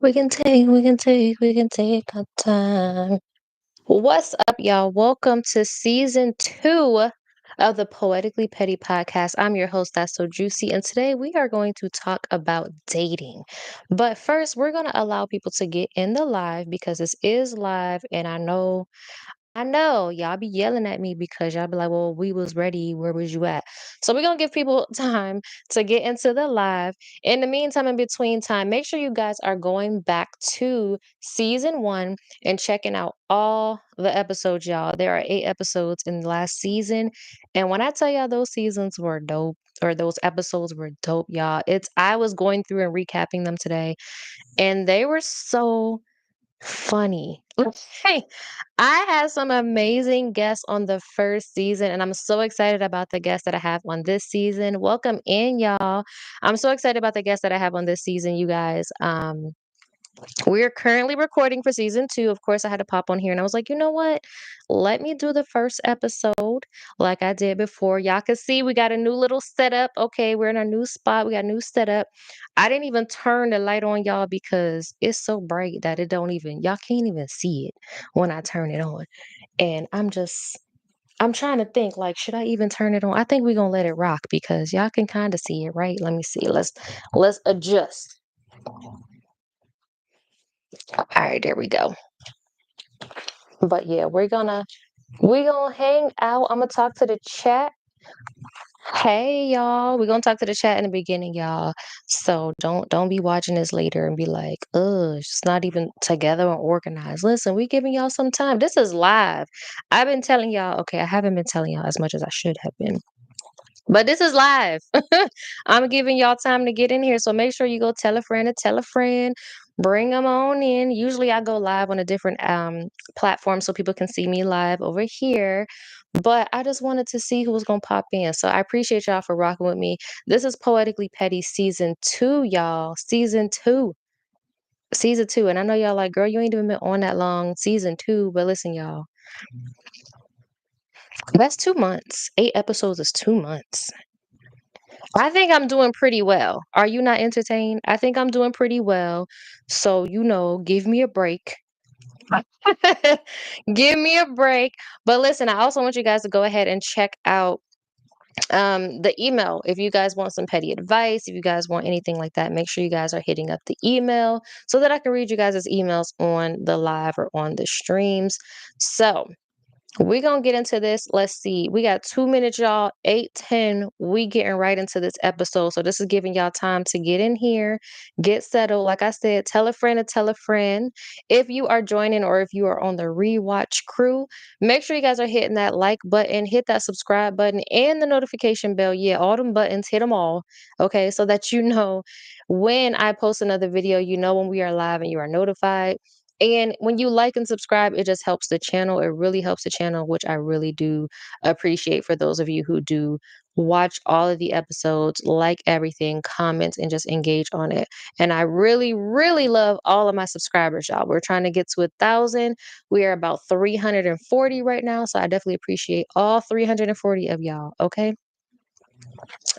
We can take our time. What's up, y'all? Welcome to season 2 of the Poetically Petty podcast. I'm your host, ThatsSoJuicy, and today we are going to talk about dating. But first, we're going to allow people to get in the live because this is live, and I know y'all be yelling at me because y'all be like, well, we was ready. Where was you at? So we're gonna give people time to get into the live. In the meantime, in between time, make sure you guys are going back to season 1 and checking out all the episodes, y'all. There are 8 episodes in the last season. And when I tell y'all those seasons were dope, or those episodes were dope, y'all. I was going through and recapping them today, and they were so funny. Hey, I had some amazing guests on the first season, and I'm so excited about the guests that I have on this season. Welcome in, y'all. I'm so excited about the guests that I have on this season, you guys. We're currently recording for season 2. Of course, I had to pop on here and I was like, you know what? Let me do the first episode like I did before. Y'all can see we got a new little setup. Okay, we're in our new spot. We got a new setup. I didn't even turn the light on, y'all, because it's so bright that y'all can't even see it when I turn it on. And I'm trying to think, like, should I even turn it on? I think we're gonna let it rock because y'all can kind of see it, right? Let me see. Let's adjust. All right, there we go. But yeah, we're gonna hang out. I'm gonna talk to the chat. Hey y'all, we're gonna talk to the chat in the beginning, y'all. So don't be watching this later and be like, it's not even together and organized. Listen, we giving y'all some time. This is live. I've been telling y'all, okay, I haven't been telling y'all as much as I should have been. But this is live. I'm giving y'all time to get in here. So make sure you go tell a friend to tell a friend. Bring them on in. Usually I go live on a different platform so people can see me live over here. But I just wanted to see who was going to pop in. So I appreciate y'all for rocking with me. This is Poetically Petty season 2, y'all. Season 2. Season 2. And I know y'all like, girl, you ain't even been on that long. Season 2. But listen, y'all. That's 2 months. 8 episodes is 2 months. I think I'm doing pretty well. Are you not entertained? I think I'm doing pretty well. So, give me a break. Give me a break. But listen, I also want you guys to go ahead and check out the email. If you guys want some petty advice, if you guys want anything like that, make sure you guys are hitting up the email so that I can read you guys' emails on the live or on the streams. So, we're gonna get into this. Let's see. We got 2 minutes, y'all. 8:10. We getting right into this episode. So this is giving y'all time to get in here, get settled. Like I said, tell a friend to tell a friend. If you are joining or if you are on the rewatch crew, make sure you guys are hitting that like button, hit that subscribe button, and the notification bell. Yeah, all them buttons, hit them all. Okay, so that you know when I post another video, you know when we are live and you are notified. And when you like and subscribe, it just helps the channel. It really helps the channel, which I really do appreciate for those of you who do watch all of the episodes, like everything, comment, and just engage on it. And I really, really love all of my subscribers, y'all. We're trying to get to 1,000. We are about 340 right now. So I definitely appreciate all 340 of y'all. Okay.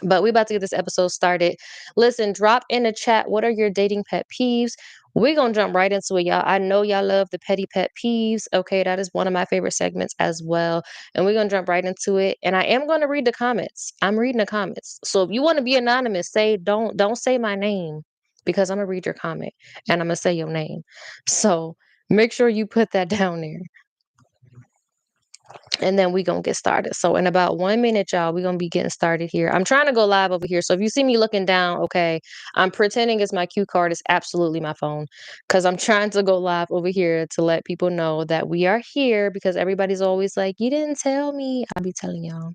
But we about to get this episode started. Listen, drop in the chat. What are your dating pet peeves? We're gonna jump right into it, y'all. I know y'all love the petty pet peeves. Okay, that is one of my favorite segments as well. And we're gonna jump right into it. And I am gonna read the comments. I'm reading the comments. So if you want to be anonymous, don't say my name because I'm gonna read your comment and I'm gonna say your name. So make sure you put that down there and then we gonna get started. So in about 1 minute, y'all, we gonna be getting started here. I'm trying to go live over here. So if you see me looking down, okay, I'm pretending it's my cue card. It's absolutely my phone because I'm trying to go live over here to let people know that we are here because everybody's always like, you didn't tell me. I'll be telling y'all.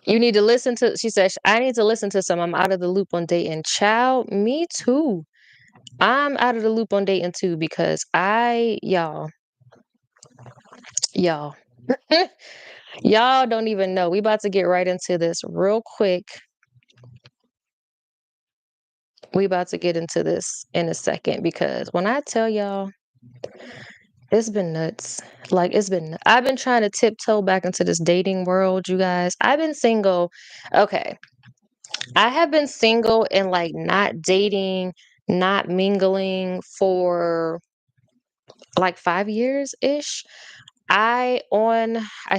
You need to listen to, she says, I need to listen to some. I'm out of the loop on dating. Child, me too. I'm out of the loop on dating too because y'all. Y'all don't even know. We about to get right into this real quick. We about to get into this in a second because when I tell y'all, it's been nuts. Like I've been trying to tiptoe back into this dating world, you guys. I've been single. Okay. I have been single and like not dating, not mingling for like 5 years ish. I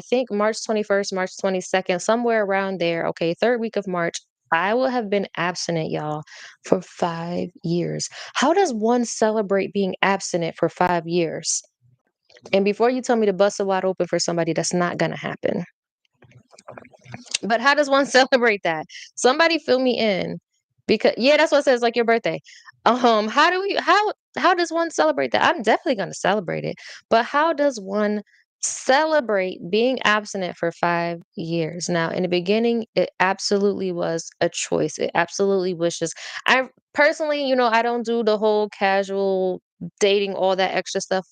think March 21st, March 22nd, somewhere around there, okay, third week of March, I will have been abstinent, y'all, for 5 years. How does one celebrate being abstinent for 5 years? And before you tell me to bust it wide open for somebody, that's not gonna happen. But how does one celebrate that? Somebody fill me in. Because yeah, that's what it says, like your birthday. How do we how does one celebrate that? I'm definitely gonna celebrate it. But how does one celebrate being abstinent for 5 years? Now, in the beginning, it absolutely was a choice. It absolutely was just I personally, I don't do the whole casual dating, all that extra stuff.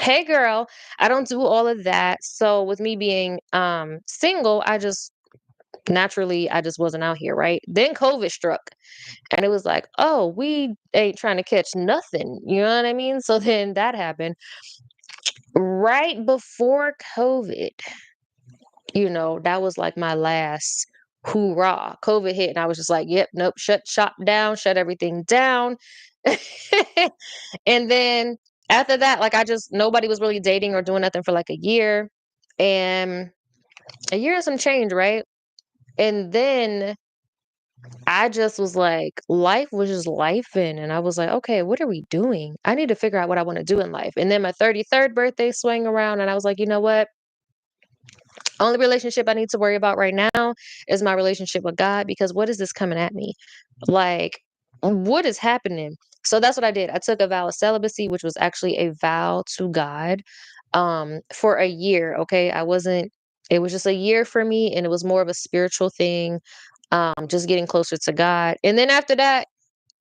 Hey girl, I don't do all of that. So with me being single, I just wasn't out here, right? Then COVID struck and it was like, oh, we ain't trying to catch nothing. You know what I mean? So then that happened right before COVID. That was like my last hoorah. COVID hit and I was just like, yep, nope, shut shop down, shut everything down. And then after that, like nobody was really dating or doing nothing for like a year. And a year and some change, right? And then I just was like, life was just life in, and I was like, okay, what are we doing? I need to figure out what I want to do in life. And then my 33rd birthday swung around, and I was like, you know what? Only relationship I need to worry about right now is my relationship with God because what is this coming at me? Like, what is happening? So that's what I did. I took a vow of celibacy, which was actually a vow to God for a year. Okay. It was just a year for me, and it was more of a spiritual thing, just getting closer to God. And then after that,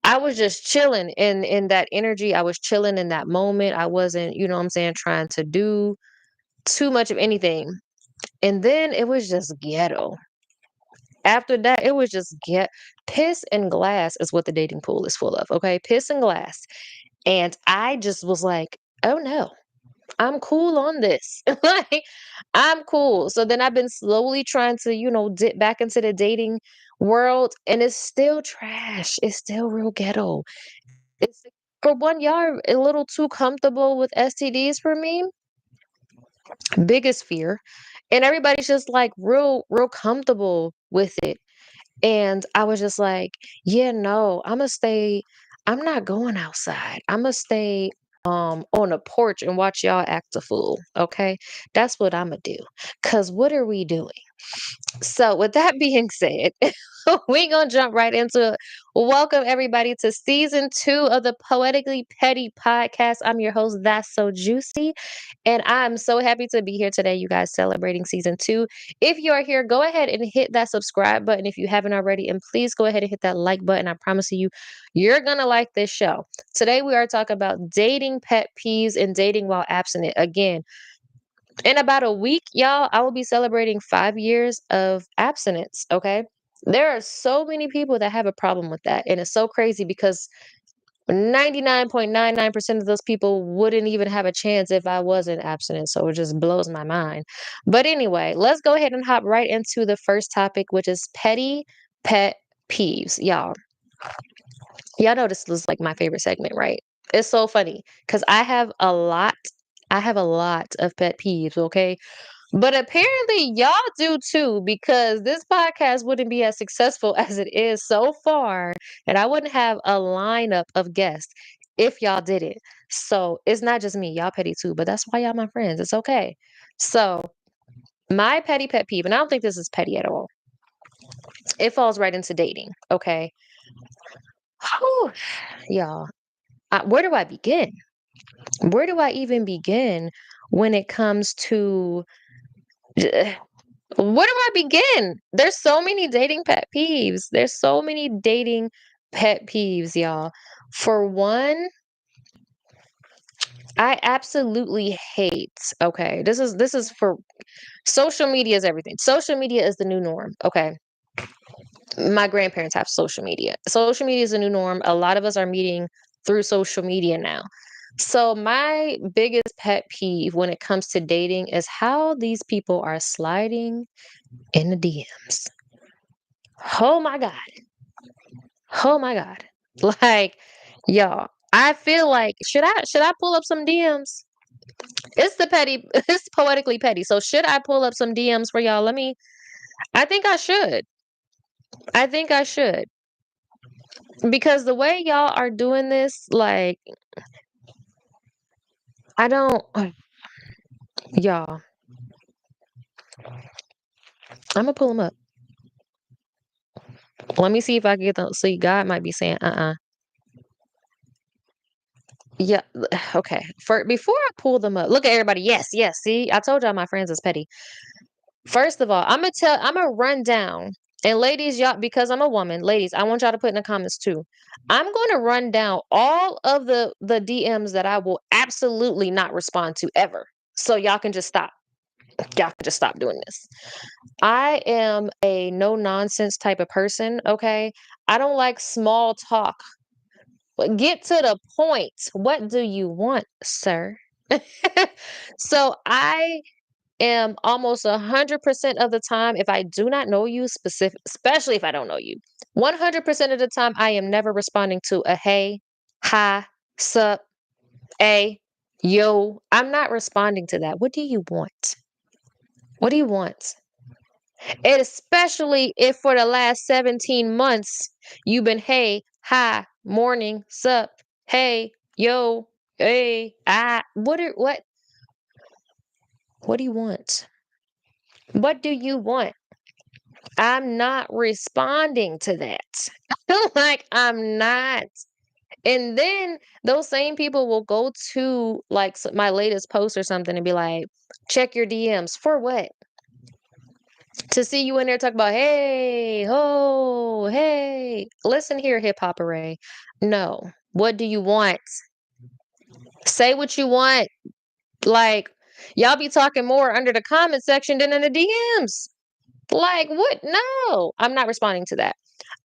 I was just chilling in that energy. I was chilling in that moment. I wasn't, you know what I'm saying, trying to do too much of anything. And then it was just ghetto. After that, it was just get piss and glass is what the dating pool is full of. Okay. Piss and glass. And I just was like, oh no, I'm cool on this. Like, I'm cool. So then I've been slowly trying to, dip back into the dating world, and it's still trash. It's still real ghetto. It's for one, y'all are a little too comfortable with STDs for me. Biggest fear. And everybody's just like real comfortable with it. And I was just like, yeah, no, I'm not going outside. I'ma stay on a porch and watch y'all act a fool. Okay. That's what I'ma do. Cause what are we doing? So, with that being said, we gonna jump right into it. Welcome everybody to season 2 of the Poetically Petty podcast. I'm your host, That's So Juicy, and I'm so happy to be here today, you guys, celebrating season 2. If you are here, go ahead and hit that subscribe button if you haven't already, and please go ahead and hit that like button. I promise you, you're gonna like this show. Today, we are talking about dating pet peeves and dating while abstinent. Again, in about a week, y'all, I will be celebrating 5 years of abstinence. Okay. There are so many people that have a problem with that. And it's so crazy because 99.99% of those people wouldn't even have a chance if I wasn't abstinent. So it just blows my mind. But anyway, let's go ahead and hop right into the first topic, which is petty pet peeves. Y'all know this is like my favorite segment, right? It's so funny because I have a lot of pet peeves, okay? But apparently y'all do too, because this podcast wouldn't be as successful as it is so far, and I wouldn't have a lineup of guests if y'all did it. So it's not just me, y'all petty too, but that's why y'all my friends. It's okay. So my petty pet peeve, and I don't think this is petty at all. It falls right into dating. Okay. Whew, y'all. Where do I begin? Where do I even begin when it comes to where do I begin? There's so many dating pet peeves. There's so many dating pet peeves, y'all. For one, I absolutely hate, okay, this is for social media is everything. Social media is the new norm, okay? My grandparents have social media. Social media is the new norm. A lot of us are meeting through social media now. So my biggest pet peeve when it comes to dating is how these people are sliding in the DMs. Oh my God. Oh my God. Like, y'all, I feel like should I pull up some DMs? It's the petty, it's poetically petty. So should I pull up some DMs for y'all? I think I should. I think I should. Because the way y'all are doing this, like, I don't, y'all, I'm gonna pull them up. Let me see if I can get them. See, God might be saying, yeah, okay. For before I pull them up, look at everybody. Yes, yes. See, I told y'all my friends is petty. First of all, I'm gonna run down. And ladies, y'all, because I'm a woman, ladies, I want y'all to put in the comments too. I'm going to run down all of the DMs that I will absolutely not respond to ever. So y'all can just stop. Y'all can just stop doing this. I am a no nonsense type of person, okay? I don't like small talk. But get to the point. What do you want, sir? So I am almost 100% of the time, if I do not know you specific, especially if I don't know you, 100% of the time, I am never responding to a hey, hi, sup, a, yo. I'm not responding to that. What do you want? What do you want? And especially if for the last 17 months you've been, hey, hi, morning, sup, hey, yo, hey, what do you want? What do you want? I'm not responding to that. Like I'm not. And then those same people will go to like my latest post or something and be like, check your DMs for what? To see you in there talk about, hey, ho, hey, listen here, hip hop array. No. What do you want? Say what you want. Like, y'all be talking more under the comment section than in the DMs. Like, what? No, I'm not responding to that.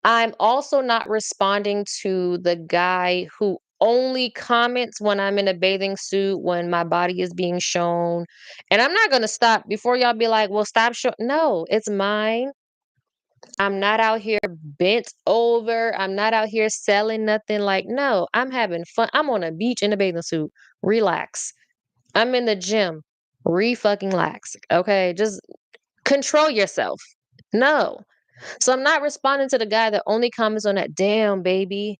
I'm also not responding to the guy who only comments when I'm in a bathing suit, when my body is being shown. And I'm not going to stop before y'all be like, well, stop. No, it's mine. I'm not out here bent over. I'm not out here selling nothing. Like, no, I'm having fun. I'm on a beach in a bathing suit. Relax. I'm in the gym. Fucking lax. Okay. Just control yourself. No. So I'm not responding to the guy that only comments on that, damn, baby.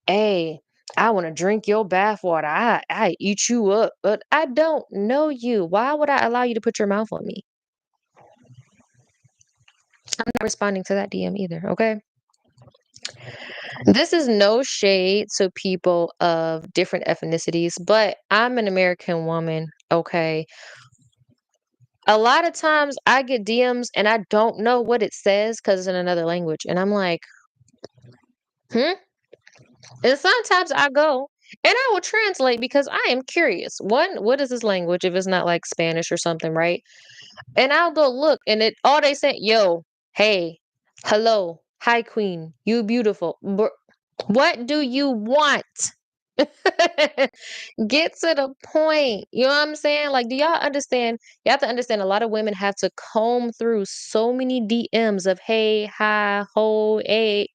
Hey, I want to drink your bathwater. I eat you up, but I don't know you. Why would I allow you to put your mouth on me? I'm not responding to that DM either. Okay. This is no shade to people of different ethnicities, but I'm an American woman. Okay. A lot of times I get DMs and I don't know what it says because it's in another language. And I'm like, hmm? And sometimes I go and I will translate because I am curious. One, what is this language if it's not like Spanish or something, right? And I'll go look and it all they say, yo, hey, hello, hi queen, you beautiful. What do you want? Get to the point. You know what I'm saying? Like, do y'all understand? You have to understand a lot of women have to comb through so many DMs of hey, hi, ho, hey.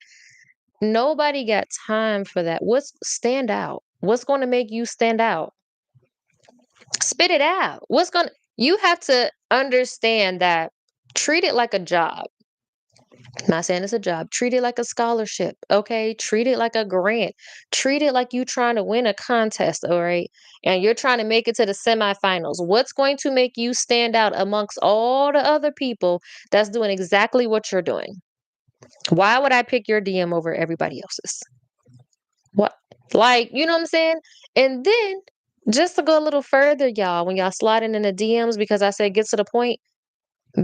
Nobody got time for that. What's stand out? What's going to make you stand out? Spit it out. You have to understand that treat it like a job. Not saying it's a job. Treat it like a scholarship. Okay. Treat it like a grant. Treat it like you trying to win a contest. All right. And you're trying to make it to the semifinals. What's going to make you stand out amongst all the other people that's doing exactly what you're doing? Why would I pick your DM over everybody else's? What? Like, you know what I'm saying? And then just to go a little further, y'all, when y'all sliding in the DMs, because I said get to the point,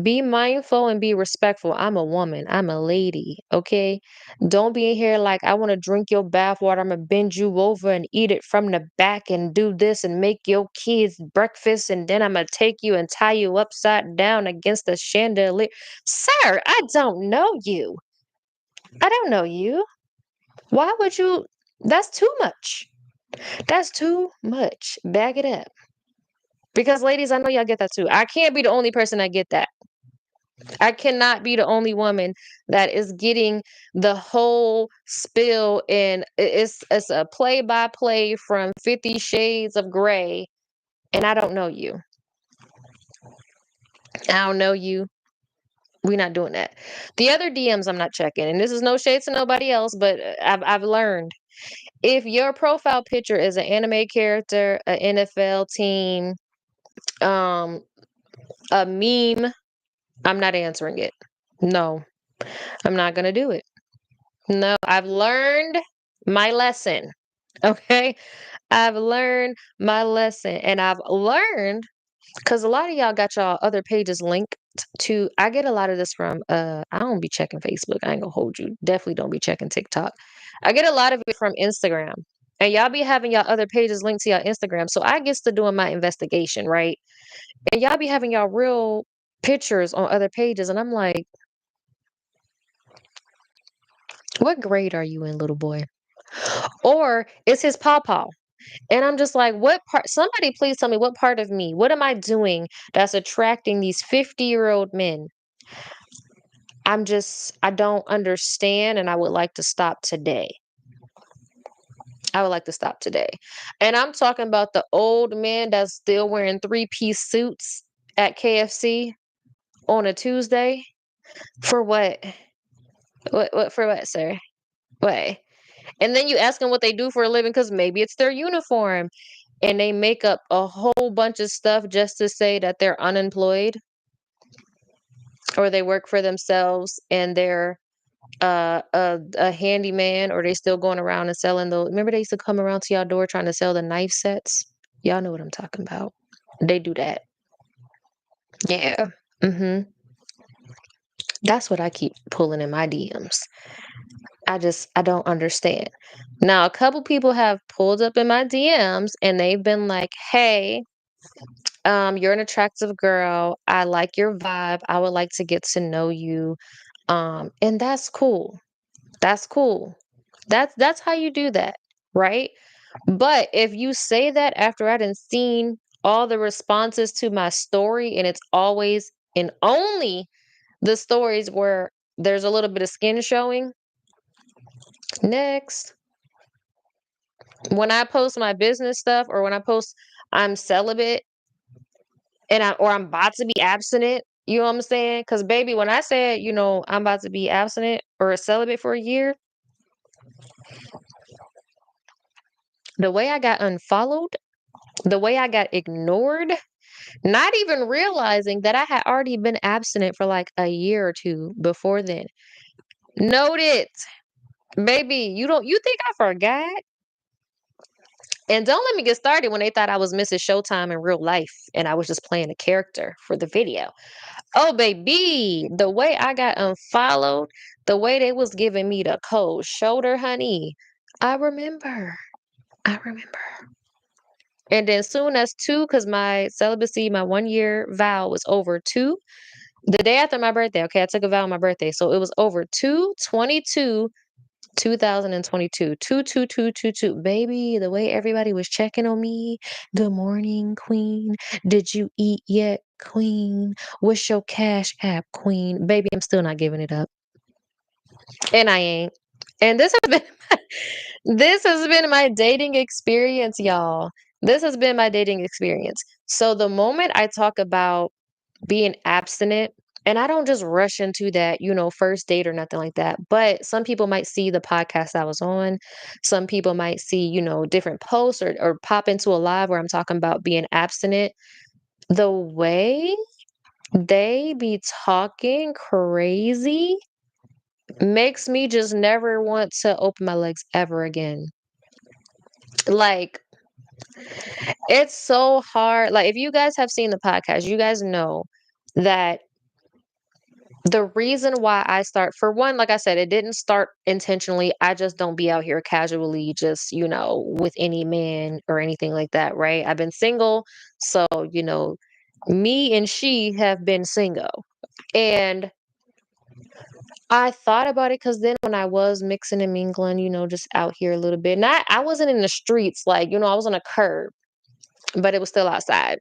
be mindful and be respectful. I'm a woman. I'm a lady. Okay. Don't be in here like I want to drink your bathwater. I'm gonna bend you over and eat it from the back and do this and make your kids breakfast and then I'm gonna take you and tie you upside down against the chandelier. Sir, I don't know you. I don't know you. Why would you? That's too much. That's too much. Back it up. Because ladies, I know y'all get that too. I can't be the only person that get that. I cannot be the only woman that is getting the whole spill, and it's a play by play from 50 Shades of Grey, and I don't know you. I don't know you. We're not doing that. The other DMs I'm not checking, and this is no shade to nobody else, but I've learned, if your profile picture is an anime character, an NFL team, um, a meme, I'm not answering it. No, I'm not gonna do it. No, I've learned my lesson. Okay. I've learned my lesson. And I've learned because a lot of y'all got y'all other pages linked to. I get a lot of this from, I don't be checking Facebook. I ain't gonna hold you. Definitely don't be checking TikTok. I get a lot of it from Instagram. And y'all be having y'all other pages linked to y'all Instagram. So I gets to doing my investigation, right? And y'all be having y'all real pictures on other pages. And I'm like, what grade are you in, little boy? Or is his pawpaw? And I'm just like, what part? Somebody please tell me, what part of me? What am I doing that's attracting these 50-year-old men? I don't understand. And I would like to stop today. I would like to stop today. And I'm talking about the old men that's still wearing three-piece suits at KFC on a Tuesday. For what? What for what, sir? What? And then you ask them what they do for a living because maybe it's their uniform. And they make up a whole bunch of stuff just to say that they're unemployed or they work for themselves and they're a handyman, or they still going around and selling those. Remember they used to come around to y'all door trying to sell the knife sets? Y'all know what I'm talking about. They do that. Yeah. Mhm. That's what I keep pulling in my DMs. I don't understand. Now, a couple people have pulled up in my DMs and they've been like, "Hey, you're an attractive girl. I like your vibe. I would like to get to know you." And that's cool. That's cool. That's how you do that, right? But if you say that after I done seen all the responses to my story, and it's always and only the stories where there's a little bit of skin showing, next. When I post my business stuff, or when I post I'm celibate, or I'm about to be abstinent, you know what I'm saying? Because baby, when I said, I'm about to be abstinent or a celibate for a year, the way I got unfollowed, the way I got ignored, not even realizing that I had already been abstinent for like a year or two before then. Note it. Baby, you think I forgot? And don't let me get started when they thought I was Mrs. Showtime in real life and I was just playing a character for the video. Oh, baby, the way I got unfollowed, the way they was giving me the cold shoulder, honey. I remember. I remember. And then soon as two, because my celibacy, my 1 year vow was over two. The day after my birthday, okay, I took a vow on my birthday. So it was over 2022, 22222. Baby, the way everybody was checking on me. Good morning, queen. Did you eat yet, queen? What's your cash app, queen? Baby, I'm still not giving it up. And I ain't. And this has been my dating experience, y'all. This has been my dating experience. So the moment I talk about being abstinent, and I don't just rush into that, first date or nothing like that. But some people might see the podcast I was on. Some people might see, different posts, or pop into a live where I'm talking about being abstinent. The way they be talking crazy makes me just never want to open my legs ever again. Like, it's so hard. Like, if you guys have seen the podcast, you guys know that the reason why I start, for one, like I said, it didn't start intentionally. I just don't be out here casually, just, with any man or anything like that, right? I've been single. So, me and she have been single. And I thought about it because then when I was mixing and mingling, just out here a little bit, I wasn't in the streets, like, I was on a curb, but it was still outside.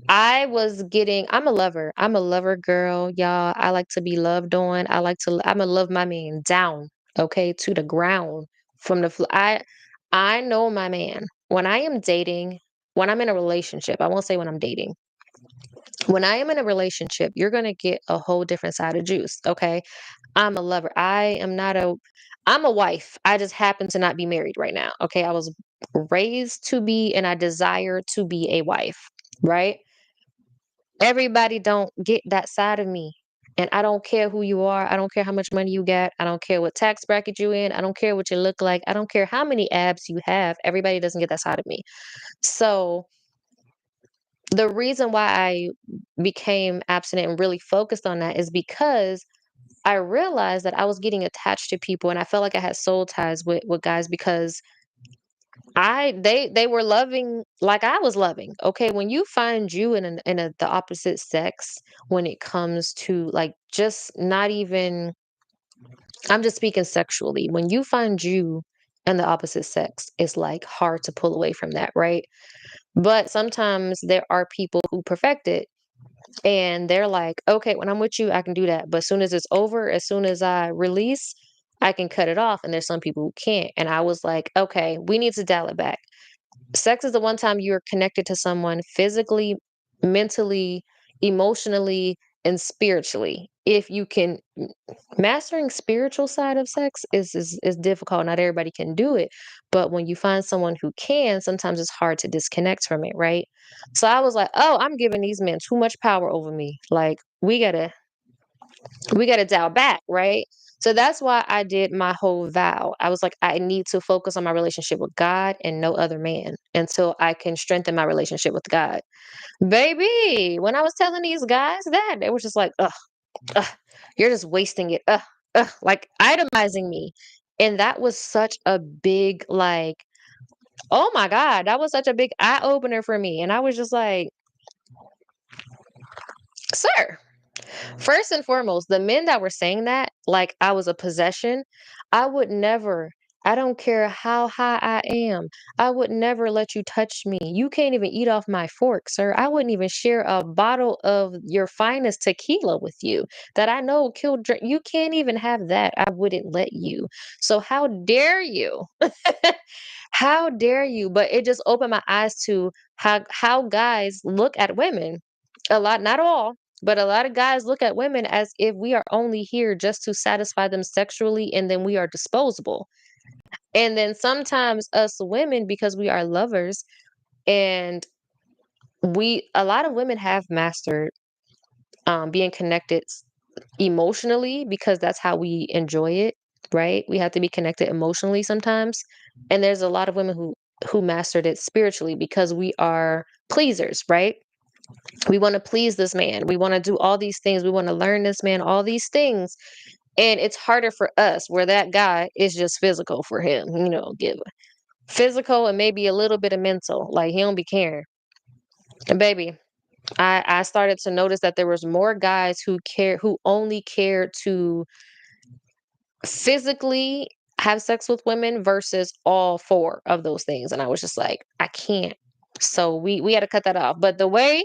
I'm a lover. I'm a lover girl, y'all. I like to be loved on. I'ma love my man down, okay, to the ground from the I know my man. When I am dating, when I'm in a relationship, I won't say when I'm dating. When I am in a relationship, you're going to get a whole different side of Juice, okay? I'm a lover. I'm a wife. I just happen to not be married right now, okay? I was raised to be and I desire to be a wife, right? Everybody don't get that side of me. And I don't care who you are. I don't care how much money you got. I don't care what tax bracket you in. I don't care what you look like. I don't care how many abs you have. Everybody doesn't get that side of me. So the reason why I became abstinent and really focused on that is because I realized that I was getting attached to people and I felt like I had soul ties with guys because they were loving like I was loving. Okay, when you find you in the opposite sex, when it comes to like just not even, I'm just speaking sexually. When you find you and the opposite sex, it's like hard to pull away from that, right? But sometimes there are people who perfect it and they're like, okay, when I'm with you, I can do that. But as soon as it's over, as soon as I release, I can cut it off. And there's some people who can't. And I was like, okay, we need to dial it back. Sex is the one time you're connected to someone physically, mentally, emotionally, and spiritually. If you can mastering spiritual side of sex is difficult. Not everybody can do it. But when you find someone who can, sometimes it's hard to disconnect from it, right? So I was like, oh, I'm giving these men too much power over me. Like we gotta dial back, right? So that's why I did my whole vow. I was like, I need to focus on my relationship with God and no other man until I can strengthen my relationship with God. Baby, when I was telling these guys that, they were just like, ugh, ugh, you're just wasting it. Like itemizing me. And that was such a big, like, oh my God, that was such a big eye opener for me. And I was just like, sir, first and foremost, the men that were saying that, like I was a possession, I would never, I don't care how high I am, I would never let you touch me. You can't even eat off my fork, sir. I wouldn't even share a bottle of your finest tequila with you that I know will kill drink. You can't even have that. I wouldn't let you. So how dare you? How dare you? But it just opened my eyes to how guys look at women. A lot, not all, but a lot of guys look at women as if we are only here just to satisfy them sexually and then we are disposable. And then sometimes us women, because we are lovers and a lot of women have mastered being connected emotionally because that's how we enjoy it, right? We have to be connected emotionally sometimes. And there's a lot of women who mastered it spiritually because we are pleasers, right? We want to please this man. We want to do all these things. We want to learn this man all these things. And it's harder for us where that guy is just physical for him, give physical and maybe a little bit of mental. Like he don't be caring. And baby, I started to notice that there was more guys who only cared to physically have sex with women versus all four of those things. And I was just like, I can't. So we had to cut that off. But the way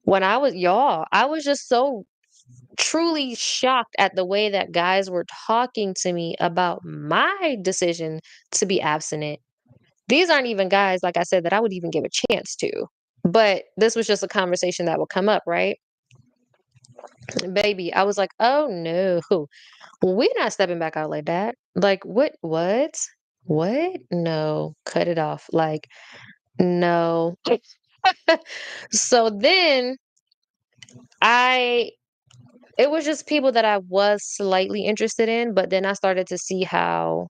when I was just so truly shocked at the way that guys were talking to me about my decision to be abstinent. These aren't even guys, like I said, that I would even give a chance to. But this was just a conversation that would come up, right? Baby, I was like, oh no, we're not stepping back out like that. Like, what? What? What? No, cut it off. Like, no. So then I it was just people that I was slightly interested in, but then I started to see how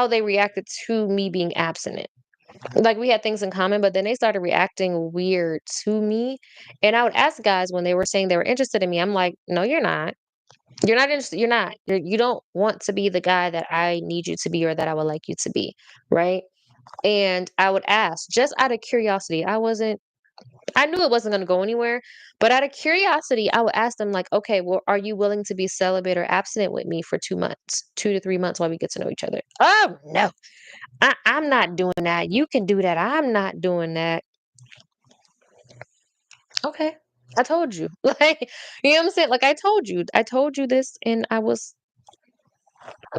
they reacted to me being abstinent. Like we had things in common, but then they started reacting weird to me. And I would ask guys when they were saying they were interested in me, I'm like, no, you're not. You're not interested. You're not. You don't want to be the guy that I need you to be or that I would like you to be. Right. And I would ask just out of curiosity. I knew it wasn't going to go anywhere, but out of curiosity, I would ask them like, okay, well, are you willing to be celibate or abstinent with me for 2 months, 2 to 3 months while we get to know each other? Oh no, I'm not doing that. You can do that. I'm not doing that. Okay. I told you. Like, you know what I'm saying? Like, I told you. I told you this, and I was,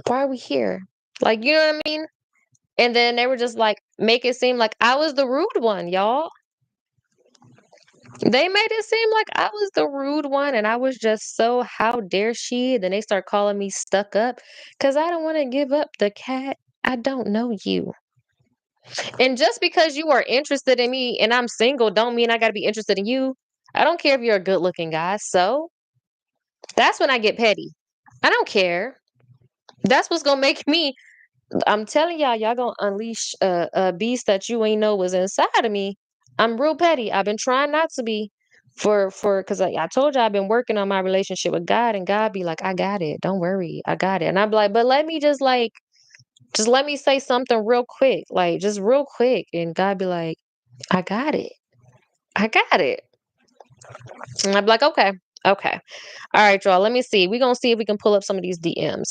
why are we here? Like, you know what I mean? And then they were just like, make it seem like I was the rude one, y'all. They made it seem like I was the rude one, and I was just so, how dare she? Then they start calling me stuck up because I don't want to give up the cat. I don't know you. And just because you are interested in me and I'm single, don't mean I got to be interested in you. I don't care if you're a good looking guy. So that's when I get petty. I don't care. That's what's gonna make me. I'm telling y'all, y'all gonna unleash a beast that you ain't know was inside of me. I'm real petty. I've been trying not to be for because I told you I've been working on my relationship with God, and God be like, I got it. Don't worry, I got it. And I'm like, but let me just let me say something real quick, like just real quick, and God be like, I got it. I got it. And I'm like, okay, okay, all right, y'all. Let me see. We're gonna see if we can pull up some of these DMs.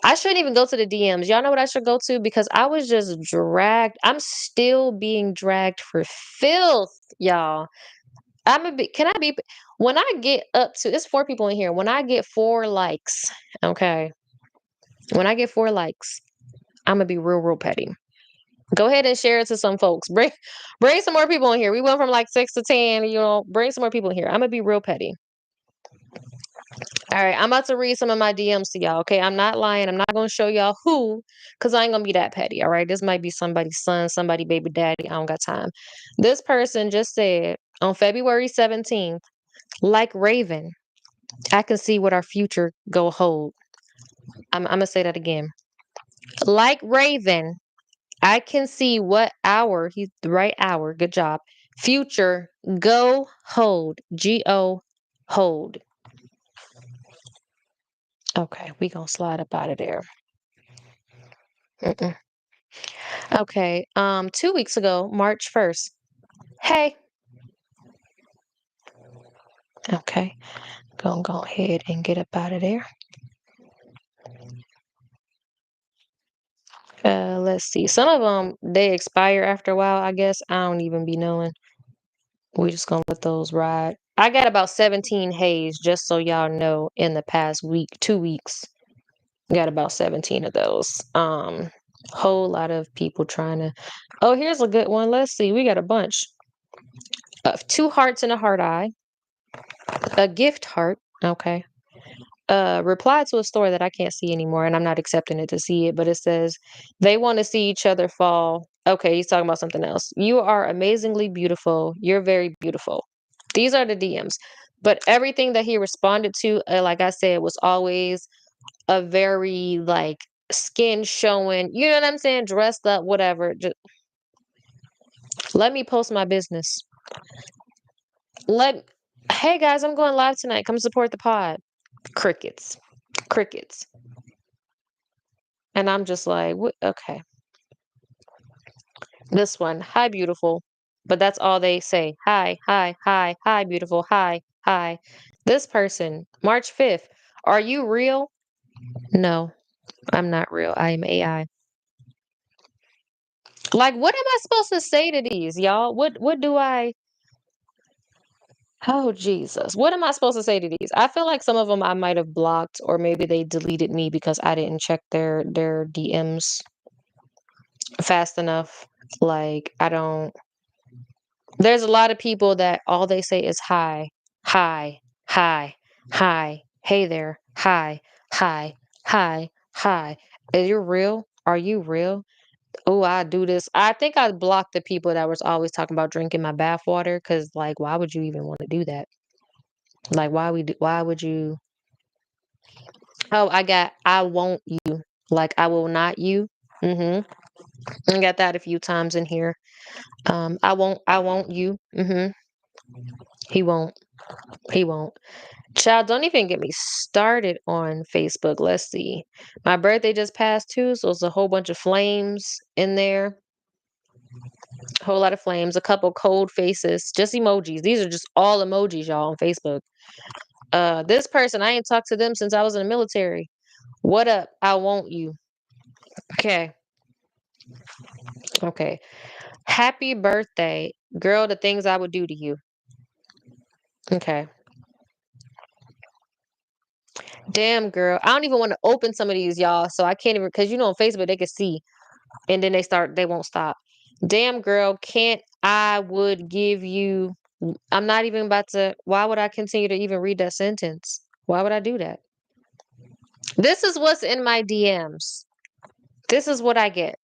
I shouldn't even go to the DMs. Y'all know what I should go to? Because I was just dragged. I'm still being dragged for filth, y'all. Can I be, when I get up to, it's 4 people in here. When I get 4 likes, okay. When I get 4 likes, I'm gonna be real, real petty. Go ahead and share it to some folks. Bring some more people in here. We went from like 6 to 10, bring some more people in here. I'm gonna be real petty. All right, I'm about to read some of my DMs to y'all. Okay, I'm not lying. I'm not gonna show y'all who, cause I ain't gonna be that petty. All right, this might be somebody's son, somebody baby daddy. I don't got time. This person just said on February 17th, like Raven, I can see what our future go hold. I'm gonna say that again. Like Raven, I can see what our, he's the right hour. Good job. Future go hold. Go hold. Okay, we gonna slide up out of there. Mm-mm. Okay. 2 weeks ago, March 1st. Hey. Okay. Gonna go ahead and get up out of there. Let's see. Some of them they expire after a while. I guess I don't even be knowing. We just gonna let those ride. I got about 17 haze, just so y'all know. In the past week, 2 weeks, got about 17 of those. Whole lot of people trying to. Oh, here's a good one. Let's see. We got a bunch of 2 hearts and a heart eye, a gift heart. Okay. Reply to a story that I can't see anymore, and I'm not accepting it to see it, but it says they want to see each other fall. Okay, he's talking about something else. You are amazingly beautiful. You're very beautiful. These are the DMs. But everything that he responded to, like I said, was always a very like skin showing, you know what I'm saying? Dressed up, whatever. Just let me post my business. Let Hey guys, I'm going live tonight. Come support the pod. Crickets. Crickets. And I'm just like, what? Okay. This one, hi, beautiful. But that's all they say. Hi, hi, hi, hi, beautiful. Hi, hi. This person, March 5th. Are you real? No, I'm not real. I am AI. Like, what am I supposed to say to these, y'all? What do I Oh Jesus. What am I supposed to say to these? I feel like some of them I might have blocked, or maybe they deleted me because I didn't check their DMs fast enough. Like, I don't There's a lot of people that all they say is hi, hi, hi, hi, hey there, hi, hi, hi, hi. Are you real? Are you real? Oh, I do this. I think I blocked the people that was always talking about drinking my bath water, because like, why would you even want to do that? Like, why would you? Oh, I won't you. Like, I will not you. Mm-hmm. I got that a few times in here. I won't you. Mm-hmm. He won't. He won't. Child, don't even get me started on Facebook. Let's see. My birthday just passed too, so it's a whole bunch of flames in there. A whole lot of flames, a couple cold faces, just emojis. These are just all emojis, y'all, on Facebook. This person, I ain't talked to them since I was in the military. What up? I want you. Okay. Okay. Happy birthday. Girl, the things I would do to you. Okay. Damn, girl. I don't even want to open some of these, y'all. So I can't even, because on Facebook, they can see. And then they won't stop. Damn, girl. Can't I would give you. I'm not even about to. Why would I continue to even read that sentence? Why would I do that? This is what's in my DMs. This is what I get.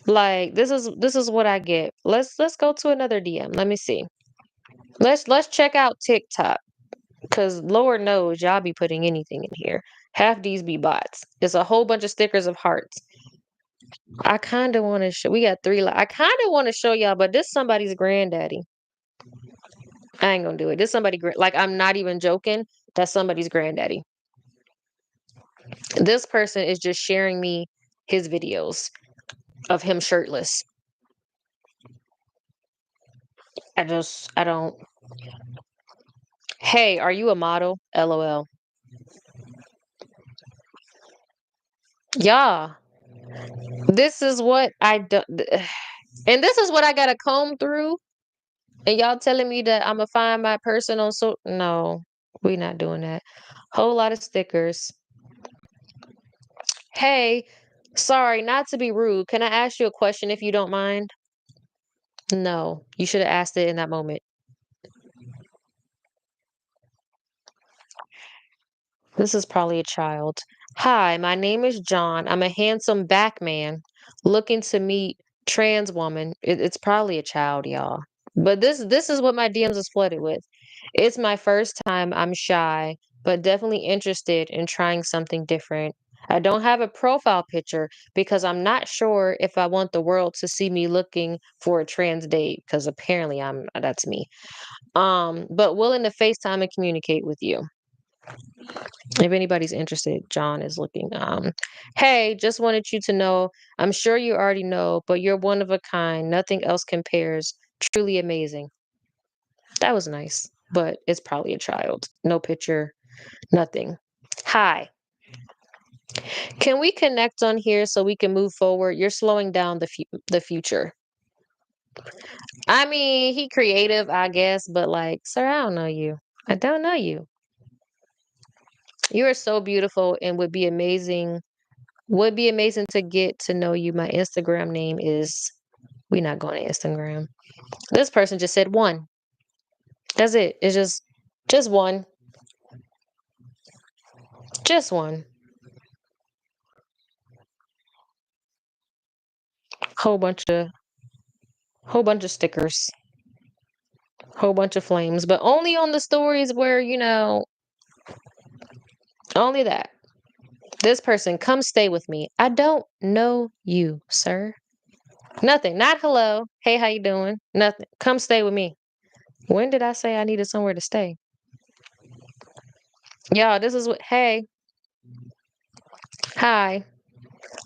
Like this is what I get. Let's go to another DM. Let me see. Let's check out TikTok. Cause Lord knows y'all be putting anything in here. Half these be bots. It's a whole bunch of stickers of hearts. I kind of want to show. We got three. I kind of want to show y'all, but this somebody's granddaddy. I ain't gonna do it. This somebody like I'm not even joking. That's somebody's granddaddy. This person is just sharing me his videos of him shirtless. I don't. Hey, are you a model? LOL. Yeah. This is what I do. And this is what I gotta comb through. And y'all telling me that I'ma find my person on no, we not doing that. Whole lot of stickers. Hey, sorry, not to be rude. Can I ask you a question if you don't mind? No, you should have asked it in that moment. This is probably a child. Hi, my name is John. I'm a handsome back man looking to meet trans woman. It's probably a child, y'all. But this is what my DMs is flooded with. It's my first time. I'm shy, but definitely interested in trying something different. I don't have a profile picture because I'm not sure if I want the world to see me looking for a trans date because apparently that's me. But willing to FaceTime and communicate with you. If anybody's interested, John is looking. Hey, just wanted you to know, I'm sure you already know, but you're one of a kind. Nothing else compares. Truly amazing. That was nice, but it's probably a child. No picture, nothing. Hi. Can we connect on here so we can move forward? You're slowing down the future. I mean, he creative, I guess, but like, sir, I don't know you. I don't know you. You are so beautiful and would be amazing to get to know you. My Instagram name is we not going to Instagram. This person just said one. That's it. It's just one. Just one. Whole bunch of whole bunch of stickers. Whole bunch of flames. But only on the stories where, only that. This person, come stay with me. I don't know you, sir. Nothing. Not hello. Hey, how you doing? Nothing. Come stay with me. When did I say I needed somewhere to stay? Y'all, this is what hey. Hi.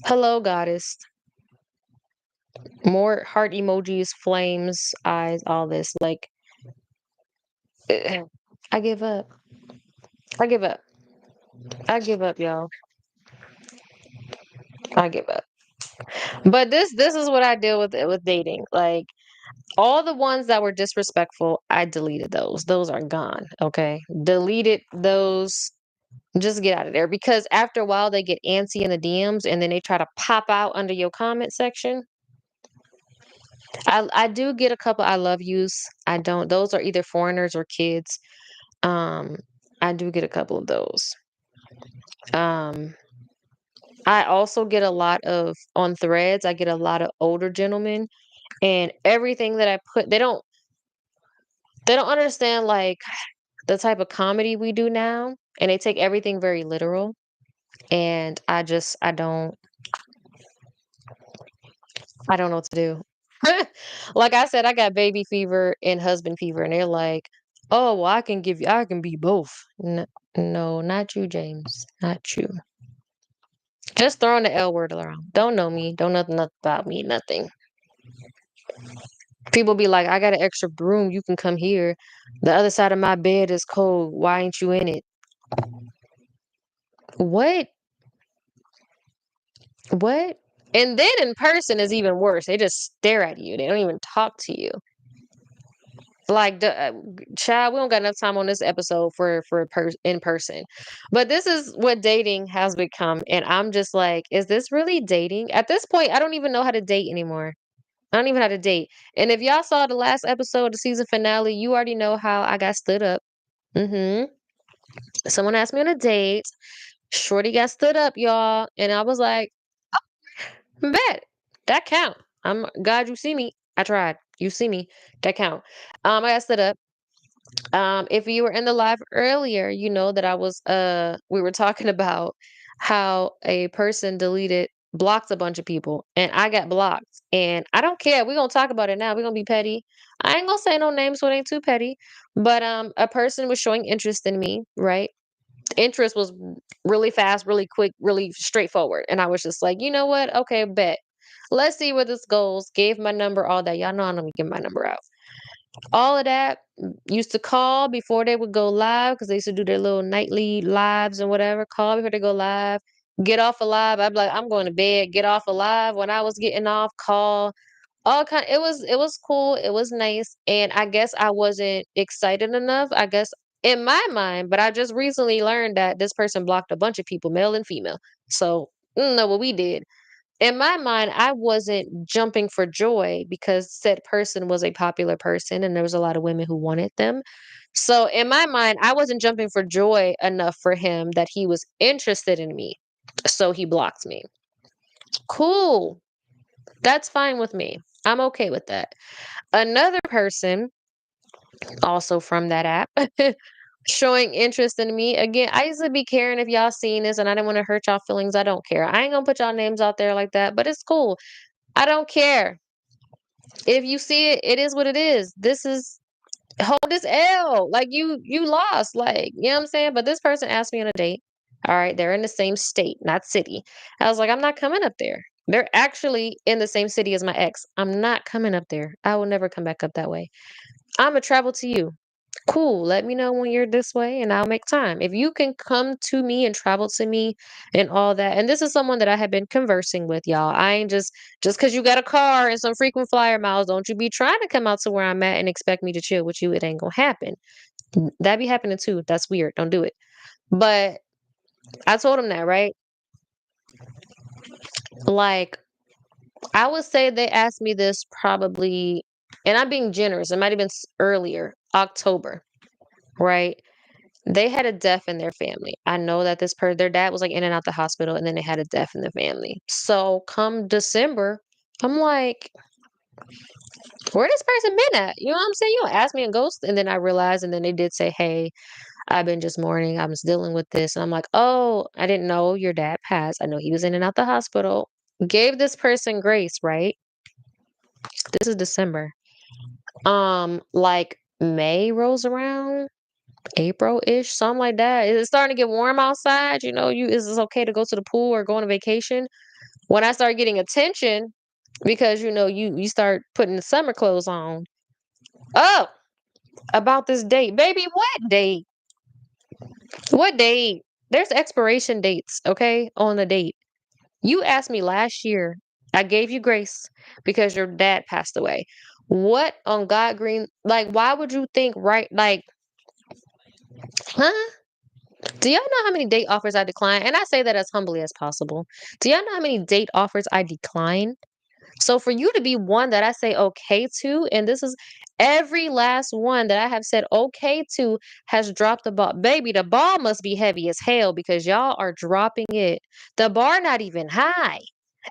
Hello, goddess. More heart emojis, flames, eyes, all this. Like, I give up. I give up. I give up, y'all. I give up. But this is what I deal with dating. Like all the ones that were disrespectful, I deleted those. Those are gone. Okay, deleted those. Just get out of there because after a while they get antsy in the DMs and then they try to pop out under your comment section. I do get a couple I love yous. I don't. Those are either foreigners or kids. Um, I do get a couple of those. Um, I also get a lot of on threads. I get a lot of older gentlemen, and everything that I put, they don't understand like the type of comedy we do now, and they take everything very literal. And I don't know what to do. Like I said, I got baby fever and husband fever, and they're like, "Oh, well, I can be both." No, not you, James, not you. Just throwing the L word around. Don't know me. Don't know nothing about me. Nothing. People be like, "I got an extra room. You can come here. The other side of my bed is cold. Why ain't you in it?" What? What? And then in person is even worse. They just stare at you. They don't even talk to you. Like, child, we don't got enough time on this episode for in person. But this is what dating has become, and I'm just like, is this really dating? At this point, I don't even know how to date anymore. I don't even know how to date. And if y'all saw the last episode, the season finale, you already know how I got stood up. Hmm. Someone asked me on a date. Shorty got stood up, y'all, and I was like, bet that count. I'm God. You see me. I tried. You see me. That count. I got stood up. If you were in the live earlier, you know that we were talking about how a person blocked a bunch of people and I got blocked. And I don't care. We're gonna talk about it now. We're gonna be petty. I ain't gonna say no names so it ain't too petty. But a person was showing interest in me, right? Interest was really fast, really quick, really straightforward. And I was just like, you know what? Okay, bet. Let's see where this goes. Gave my number, all that. Y'all know I'm gonna give my number out. All of that. Used to call before they would go live because they used to do their little nightly lives and whatever. Call before they go live. Get off a live. I'd be like, I'm going to bed. Get off a live. When I was getting off, call. All kind. It was cool. It was nice. And I guess I wasn't excited enough. I guess in my mind, but I just recently learned that this person blocked a bunch of people, male and female. So I don't know what we did. In my mind, I wasn't jumping for joy because said person was a popular person and there was a lot of women who wanted them. So in my mind, I wasn't jumping for joy enough for him that he was interested in me. So he blocked me. Cool. That's fine with me. I'm okay with that. Another person, also from that app, showing interest in me. Again, I used to be caring if y'all seen this and I didn't want to hurt y'all feelings. I don't care. I ain't gonna put y'all names out there like that, but it's cool. I don't care. If you see it, it is what it is. This is hold this L. Like you lost. Like, you know what I'm saying? But this person asked me on a date. All right, they're in the same state, not city. I was like, I'm not coming up there. They're actually in the same city as my ex. I'm not coming up there. I will never come back up that way. I'm gonna travel to you. Cool. Let me know when you're this way and I'll make time. If you can come to me and travel to me and all that. And this is someone that I have been conversing with, y'all. I ain't just because you got a car and some frequent flyer miles, don't you be trying to come out to where I'm at and expect me to chill with you. It ain't gonna happen. That be happening too. That's weird. Don't do it. But I told him that, right? Like, I would say they asked me this probably, and I'm being generous. It might have been earlier, October, right? They had a death in their family. I know that their dad was like in and out the hospital, and then they had a death in the family. So come December, I'm like, where this person been at? You know what I'm saying? You don't ask me a ghost, and then I realized, and then they did say, "Hey, I've been just mourning. I was dealing with this," and I'm like, "Oh, I didn't know your dad passed. I know he was in and out the hospital." Gave this person grace, right? This is December. Like May rolls around. April-ish, something like that. It's starting to get warm outside. You know, is it okay to go to the pool or go on a vacation? When I start getting attention, because you start putting the summer clothes on. Oh, about this date, baby. What date? What date? There's expiration dates, okay, on the date. You asked me last year. I gave you grace because your dad passed away. What on God green? Like, why would you think right? Like, huh? Do y'all know how many date offers I decline? And I say that as humbly as possible. Do y'all know how many date offers I decline? So for you to be one that I say okay to, and this is every last one that I have said okay to has dropped the ball. Baby, the ball must be heavy as hell because y'all are dropping it. The bar not even high.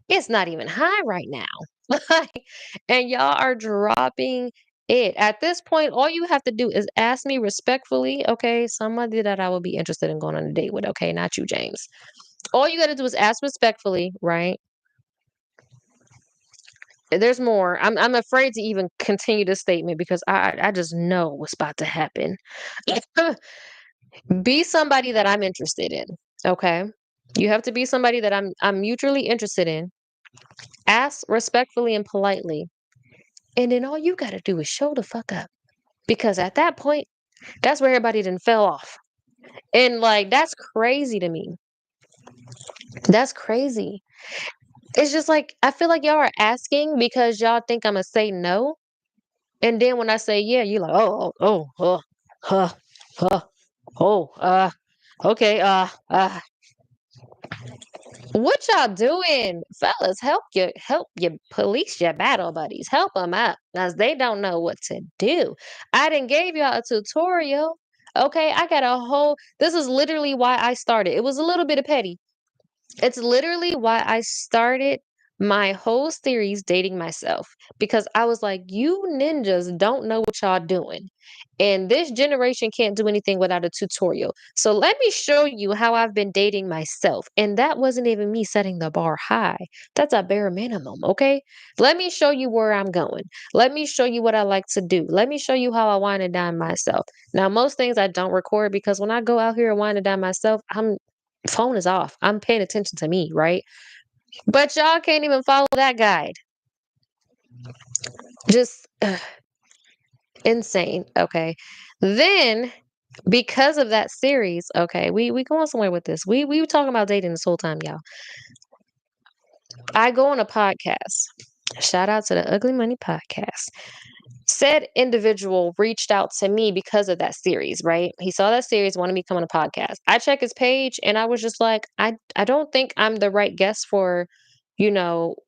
It's not even high right now. Like, and y'all are dropping it. At this point, all you have to do is ask me respectfully, okay, somebody that I would be interested in going on a date with, okay, not you, James. All you got to do is ask respectfully, right? There's more. I'm afraid to even continue this statement because I just know what's about to happen. Be somebody that I'm interested in, okay? You have to be somebody that I'm mutually interested in. Ask respectfully and politely. And then all you gotta do is show the fuck up. Because at that point, that's where everybody then fell off. And like that's crazy to me. That's crazy. It's just like I feel like y'all are asking because y'all think I'ma say no. And then when I say yeah, you're like, huh, huh, oh, okay, what y'all doing, fellas? Help your police your battle buddies. Help them out, cause they don't know what to do. I didn't gave y'all a tutorial. Okay, I got a whole. This is literally why I started. It was a little bit of petty. It's literally why I started my whole series dating myself because I was like, you ninjas don't know what y'all doing. And this generation can't do anything without a tutorial. So let me show you how I've been dating myself. And that wasn't even me setting the bar high. That's a bare minimum, okay? Let me show you where I'm going. Let me show you what I like to do. Let me show you how I wine and dine myself. Now, most things I don't record because when I go out here and wine and dine myself, I'm phone is off. I'm paying attention to me, right? But y'all can't even follow that guide. Just insane. Okay. Then because of that series, okay, we going somewhere with this. We were talking about dating this whole time, y'all. I go on a podcast. Shout out to the Ugly Money Podcast. Said individual reached out to me because of that series, right? He saw that series, wanted me to come on a podcast. I check his page and I was just like, I don't think I'm the right guest for,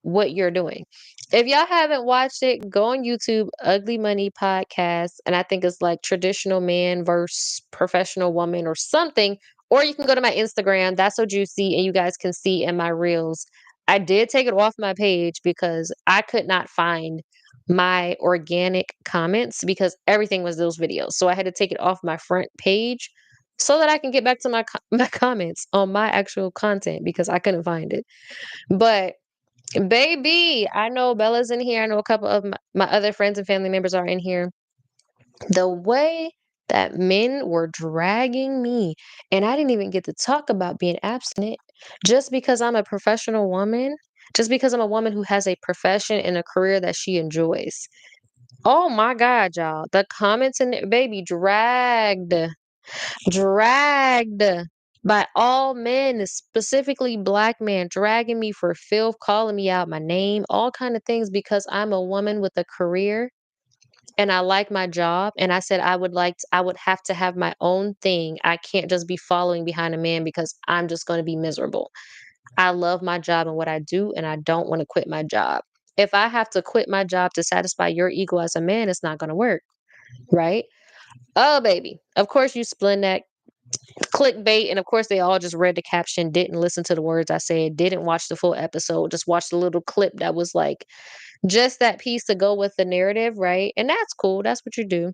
what you're doing. If y'all haven't watched it, go on YouTube, Ugly Money Podcast, and I think it's like traditional man versus professional woman or something. Or you can go to my Instagram, that's so juicy, and you guys can see in my reels. I did take it off my page because I could not find my organic comments because everything was those videos. So I had to take it off my front page so that I can get back to my my comments on my actual content because I couldn't find it. But baby, I know Bella's in here. I know a couple of my other friends and family members are in here. The way that men were dragging me, and I didn't even get to talk about being abstinent just because I'm a professional woman, just because I'm a woman who has a profession and a career that she enjoys. Oh my God, y'all. The comments in there, baby, dragged by all men, specifically black men, dragging me for filth, calling me out my name, all kind of things because I'm a woman with a career and I like my job. And I said I would have to have my own thing. I can't just be following behind a man because I'm just going to be miserable. I love my job and what I do, and I don't want to quit my job. If I have to quit my job to satisfy your ego as a man, it's not going to work, right? Oh, baby. Of course, you split that clickbait. And of course, they all just read the caption, didn't listen to the words I said, didn't watch the full episode, just watched the little clip that was like just that piece to go with the narrative, right? And that's cool. That's what you do.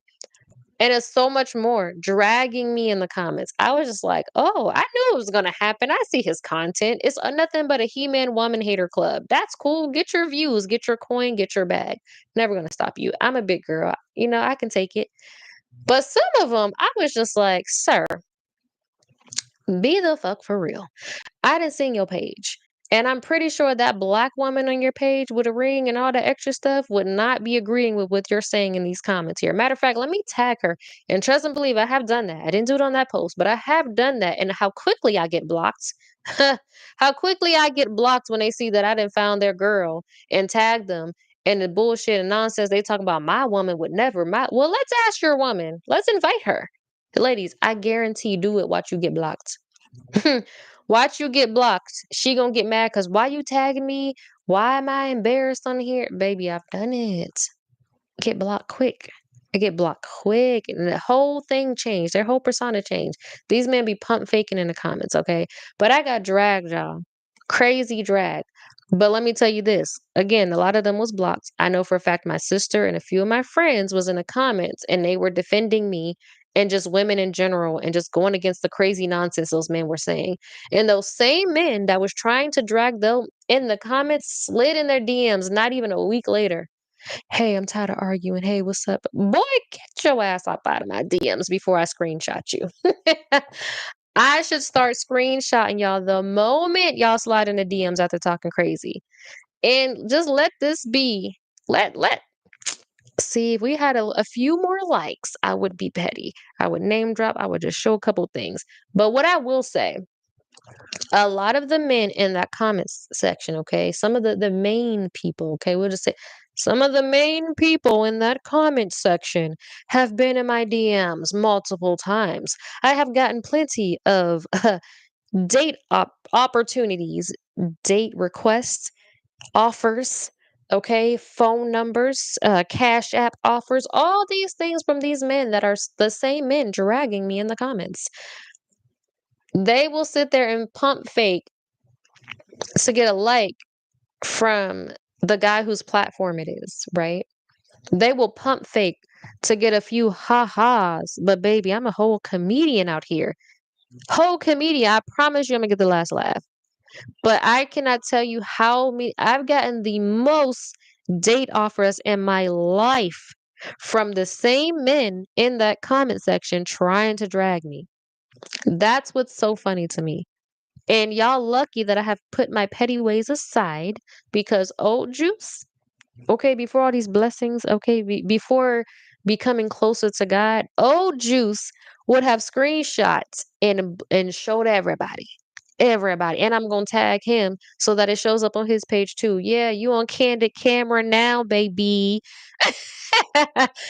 And it's so much more dragging me in the comments. I was just like, oh, I knew it was going to happen. I see his content. It's nothing but a He Man woman hater club. That's cool. Get your views, get your coin, get your bag. Never going to stop you. I'm a big girl. I can take it. But some of them, I was just like, sir, be the fuck for real. I didn't seen your page. And I'm pretty sure that black woman on your page with a ring and all the extra stuff would not be agreeing with what you're saying in these comments here. Matter of fact, let me tag her. And trust and believe I have done that. I didn't do it on that post, but I have done that. And how quickly I get blocked. How quickly I get blocked when they see that I didn't found their girl and tagged them. And the bullshit and nonsense they talk about my woman would never. Well, let's ask your woman. Let's invite her. Ladies, I guarantee do it. Watch you get blocked. Watch you get blocked. She gonna get mad because why you tagging me? Why am I embarrassed on here? Baby, I've done it. Get blocked quick. I get blocked quick. And the whole thing changed. Their whole persona changed. These men be pump faking in the comments, okay? But I got dragged, y'all. Crazy drag. But let me tell you this. Again, a lot of them was blocked. I know for a fact my sister and a few of my friends was in the comments and they were defending me and just women in general and just going against the crazy nonsense those men were saying. And those same men that was trying to drag them in the comments slid in their DMs not even a week later. Hey, I'm tired of arguing. Hey, what's up? Boy, get your ass up out of my DMs before I screenshot you. I should start screenshotting y'all the moment y'all slide in the DMs after talking crazy. And just let this be. Let see if we had a few more likes, I would be petty. I would name drop. I would just show a couple things. But what I will say, a lot of the men in that comments section, okay, some of the main people, okay, we'll just say Some of the main people in that comment section have been in my DMs multiple times. I have gotten plenty of opportunities, date requests, offers, okay, phone numbers, cash app offers, all these things from these men that are the same men dragging me in the comments. They will sit there and pump fake to get a like from the guy whose platform it is, right? They will pump fake to get a few ha-has. But baby, I'm a whole comedian out here. Whole comedian. I promise you I'm gonna get the last laugh. But I cannot tell you how many I've gotten the most date offers in my life from the same men in that comment section trying to drag me. That's what's so funny to me. And y'all lucky that I have put my petty ways aside because old juice, okay, before all these blessings, okay, before becoming closer to God, old juice would have screenshots and showed everybody. Everybody. And I'm gonna tag him so that it shows up on his page too. Yeah, you on candid camera now, baby.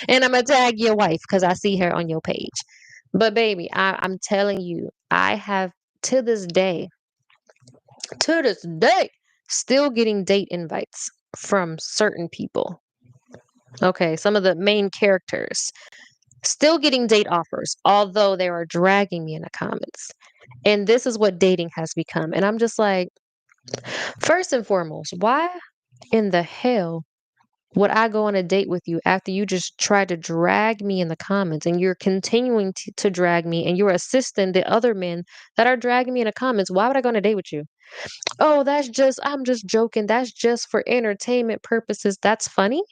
And I'm gonna tag your wife because I see her on your page. But baby, I'm telling you, I have to this day, to this day, still getting date invites from certain people. Okay, some of the main characters still getting date offers, although they are dragging me in the comments. And this is what dating has become. And I'm just like, first and foremost, why in the hell would I go on a date with you after you just tried to drag me in the comments and you're continuing to drag me and you're assisting the other men that are dragging me in the comments? Why would I go on a date with you? Oh, I'm just joking. That's just for entertainment purposes. That's funny.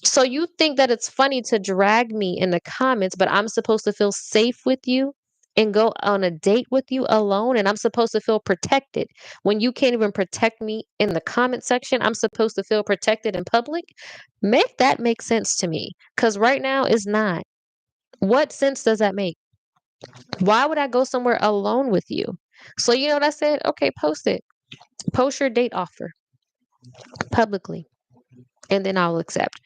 So you think that it's funny to drag me in the comments, but I'm supposed to feel safe with you and go on a date with you alone, and I'm supposed to feel protected when you can't even protect me in the comment section. I'm supposed to feel protected in public. Make that make sense to me, because right now it's not. What sense does that make? Why would I go somewhere alone with you? So you know what I said? Okay, post it. Post your date offer publicly, and then I'll accept.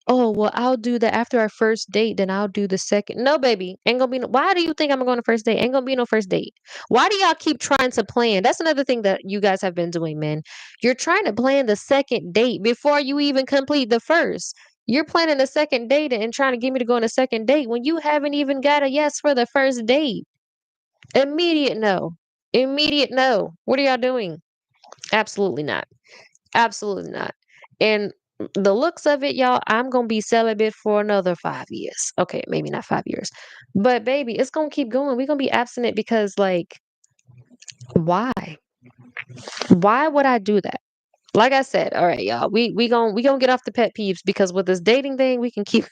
Oh, well, I'll do that after our first date, then I'll do the second. No, baby, ain't gonna be no. Why do you think I'm going to first date? Ain't gonna be no first date. Why do y'all keep trying to plan? That's another thing that you guys have been doing, man. You're trying to plan the second date before you even complete the first. You're planning the second date and trying to get me to go on a second date when you haven't even got a yes for the first date. Immediate no. Immediate no. What are y'all doing? Absolutely not. Absolutely not. And the looks of it, y'all, I'm gonna be celibate for another 5 years. Okay, maybe not 5 years. But baby, it's gonna keep going. We're gonna be abstinent because like, why? Why would I do that? Like I said, all right, y'all. We gonna get off the pet peeves because with this dating thing, we can keep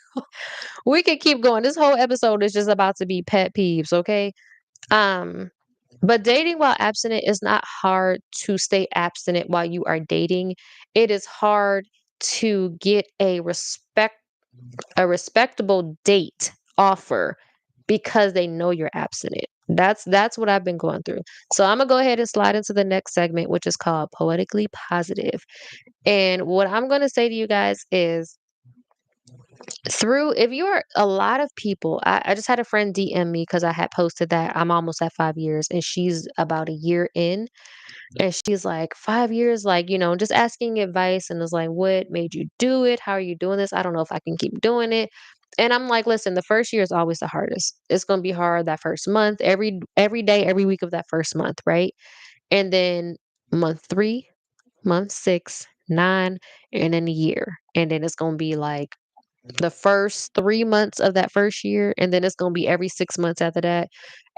we can keep going. This whole episode is just about to be pet peeves, okay? Um, but dating while abstinent is not hard to stay abstinent while you are dating. It is hard to get a respectable date offer because they know you're abstinent. That's what I've been going through. So I'm gonna go ahead and slide into the next segment, which is called Poetically Positive. And what I'm gonna say to you guys is through if you're a lot of people, I just had a friend DM me because I had posted that I'm almost at 5 years and she's about a year in. And she's like, 5 years, like, just asking advice. And it's like, what made you do it? How are you doing this? I don't know if I can keep doing it. And I'm like, listen, the first year is always the hardest. It's gonna be hard that first month, every day, every week of that first month, right? And then month 3, month 6, 9, and then a year. And then it's gonna be like the first 3 months of that first year, and then it's gonna be every 6 months after that.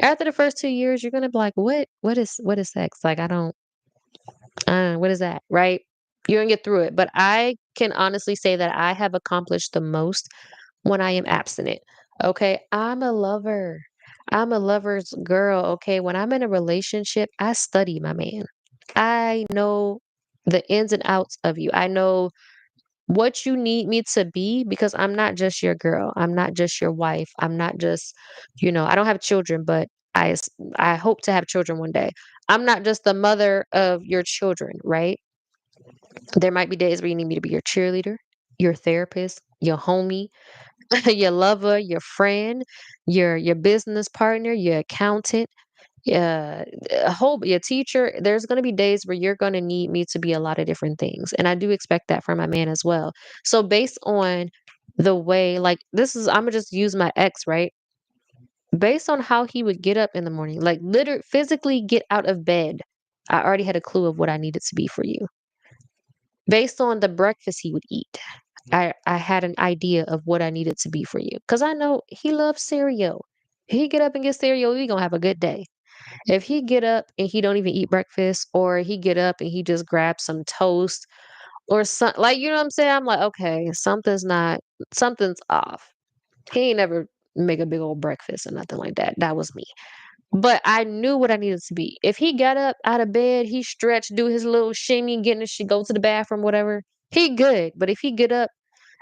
After the first 2 years, you're gonna be like, what is sex? Like I don't what is that? Right? You're gonna get through it. But I can honestly say that I have accomplished the most when I am abstinent. Okay. I'm a lover. I'm a lover's girl. Okay. When I'm in a relationship, I study my man. I know the ins and outs of you. I know what you need me to be because I'm not just your girl. I'm not just your wife. I'm not just, I don't have children, but I hope to have children one day. I'm not just the mother of your children, right? There might be days where you need me to be your cheerleader. your therapist, your homie, your lover, your friend, your business partner, your accountant, yeah, a whole your teacher. There's going to be days where you're going to need me to be a lot of different things, and I do expect that from my man as well. So based on the way, like this is, I'm gonna just use my ex, right? Based on how he would get up in the morning, like literally physically get out of bed, I already had a clue of what I needed to be for you. Based on the breakfast he would eat, I had an idea of what I needed to be for you because I know he loves cereal. He get up and get cereal, we gonna have a good day. If he get up and he don't even eat breakfast, or he get up and he just grabs some toast or some like, you know what I'm saying? I'm like, okay, something's off. He ain't never make a big old breakfast or nothing like that. That was me. But I knew what I needed to be. If he got up out of bed, he stretched, do his little shimmy, get in the shit, go to the bathroom, whatever, he good. But if he get up,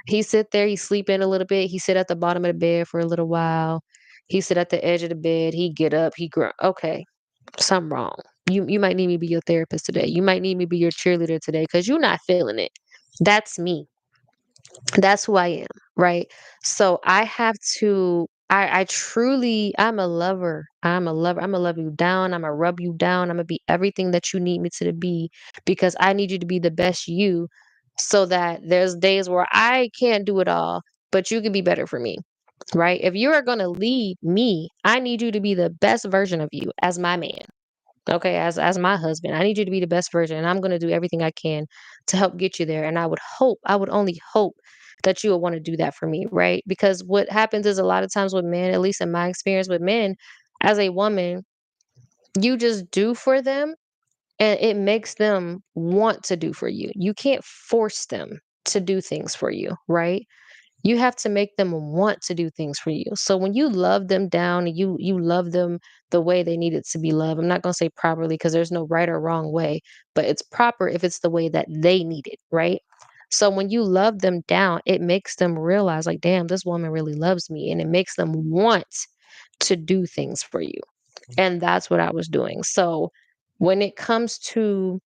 he sit there, he sleep in a little bit, he sit at the bottom of the bed for a little while, he sit at the edge of the bed, he get up, he grow. Okay, something wrong. You might need me to be your therapist today. You might need me to be your cheerleader today because you're not feeling it. That's me. That's who I am, right? So I have to I truly I'm a lover. I'm a lover. I'm gonna love you down. I'm gonna rub you down. I'm gonna be everything that you need me to be because I need you to be the best you so that there's days where I can't do it all, but you can be better for me. Right? If you are gonna lead me, I need you to be the best version of you as my man. Okay, as my husband, I need you to be the best version, and I'm gonna do everything I can to help get you there. And I would only hope that you will want to do that for me, right? Because what happens is a lot of times with men, at least in my experience with men, as a woman, you just do for them and it makes them want to do for you. You can't force them to do things for you, right? You have to make them want to do things for you. So when you love them down and you love them the way they needed to be loved, I'm not going to say properly because there's no right or wrong way, but it's proper if it's the way that they need it, right? So when you love them down, it makes them realize like, damn, this woman really loves me, and it makes them want to do things for you. And that's what I was doing. So when it comes to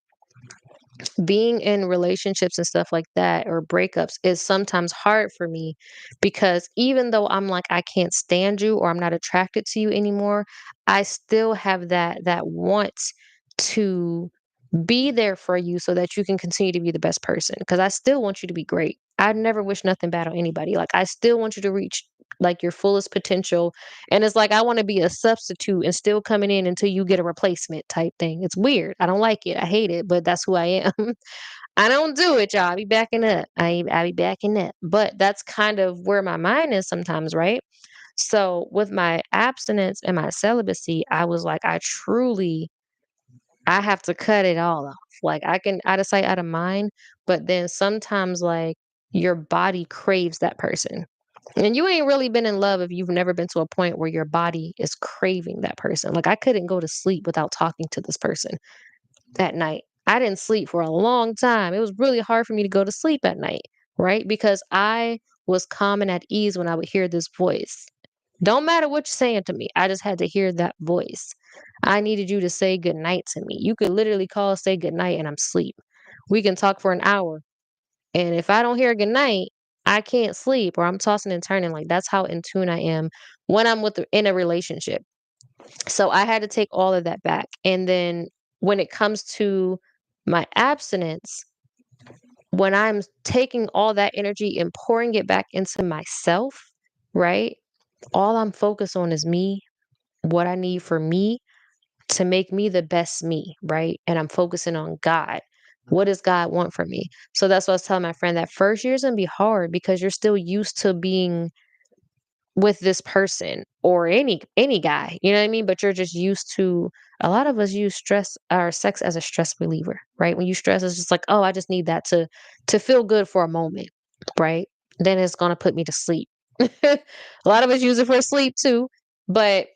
being in relationships and stuff like that or breakups is sometimes hard for me because even though I'm like I can't stand you or I'm not attracted to you anymore, I still have that want to be there for you so that you can continue to be the best person because I still want you to be great. I never wish nothing bad on anybody. Like I still want you to reach like your fullest potential, and it's like I want to be a substitute and still coming in until you get a replacement type thing. It's weird. I don't like it. I hate it, but that's who I am. I don't do it, y'all. I be backing up. I be backing up. But that's kind of where my mind is sometimes, right? So with my abstinence and my celibacy, I was like, I have to cut it all off. Like I can out of sight, out of mind, but then sometimes like your body craves that person. And you ain't really been in love if you've never been to a point where your body is craving that person. Like I couldn't go to sleep without talking to this person at night. I didn't sleep for a long time. It was really hard for me to go to sleep at night, right? Because I was calm and at ease when I would hear this voice. Don't matter what you're saying to me. I just had to hear that voice. I needed you to say good night to me. You could literally call, say good night, and I'm asleep. We can talk for an hour. And if I don't hear good night, I can't sleep or I'm tossing and turning. Like that's how in tune I am when I'm in a relationship. So I had to take all of that back. And then when it comes to my abstinence, when I'm taking all that energy and pouring it back into myself, right? All I'm focused on is me, what I need for me to make me the best me, right? And I'm focusing on God. What does God want from me? So that's what I was telling my friend that first year is gonna be hard because you're still used to being with this person or any guy, you know what I mean? But you're just used to a lot of us use stress or sex as a stress reliever, right? When you stress, it's just like, oh, I just need that to feel good for a moment, right? Then it's gonna put me to sleep. A lot of us use it for sleep too, but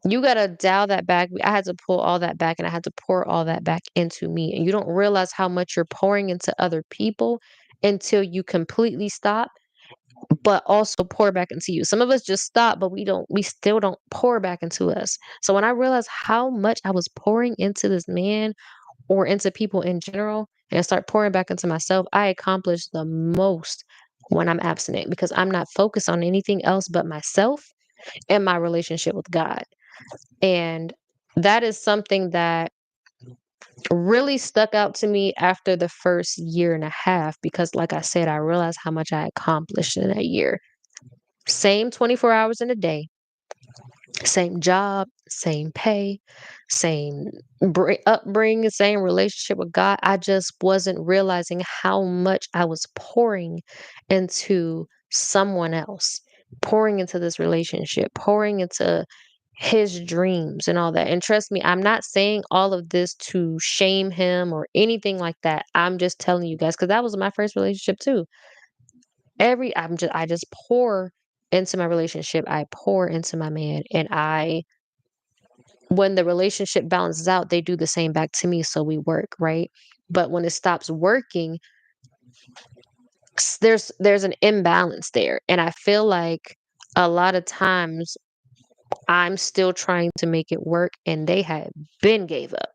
you gotta dial that back. I had to pull all that back and I had to pour all that back into me. And you don't realize how much you're pouring into other people until you completely stop, but also pour back into you. Some of us just stop, but we still don't pour back into us. So when I realized how much I was pouring into this man or into people in general and start pouring back into myself, I accomplished the most when I'm abstinent because I'm not focused on anything else but myself and my relationship with God. And that is something that really stuck out to me after the first year and a half because, like I said, I realized how much I accomplished in that year. Same 24 hours in a day, same job, same pay, same upbringing, same relationship with God. I just wasn't realizing how much I was pouring into someone else, pouring into this relationship, pouring into his dreams and all that. And trust me, I'm not saying all of this to shame him or anything like that. I'm just telling you guys because that was my first relationship too. I just pour into my relationship. I pour into my man, and I when the relationship balances out, they do the same back to me. So we work, right? But when it stops working, there's an imbalance there, and I feel like a lot of times I'm still trying to make it work and they had been gave up.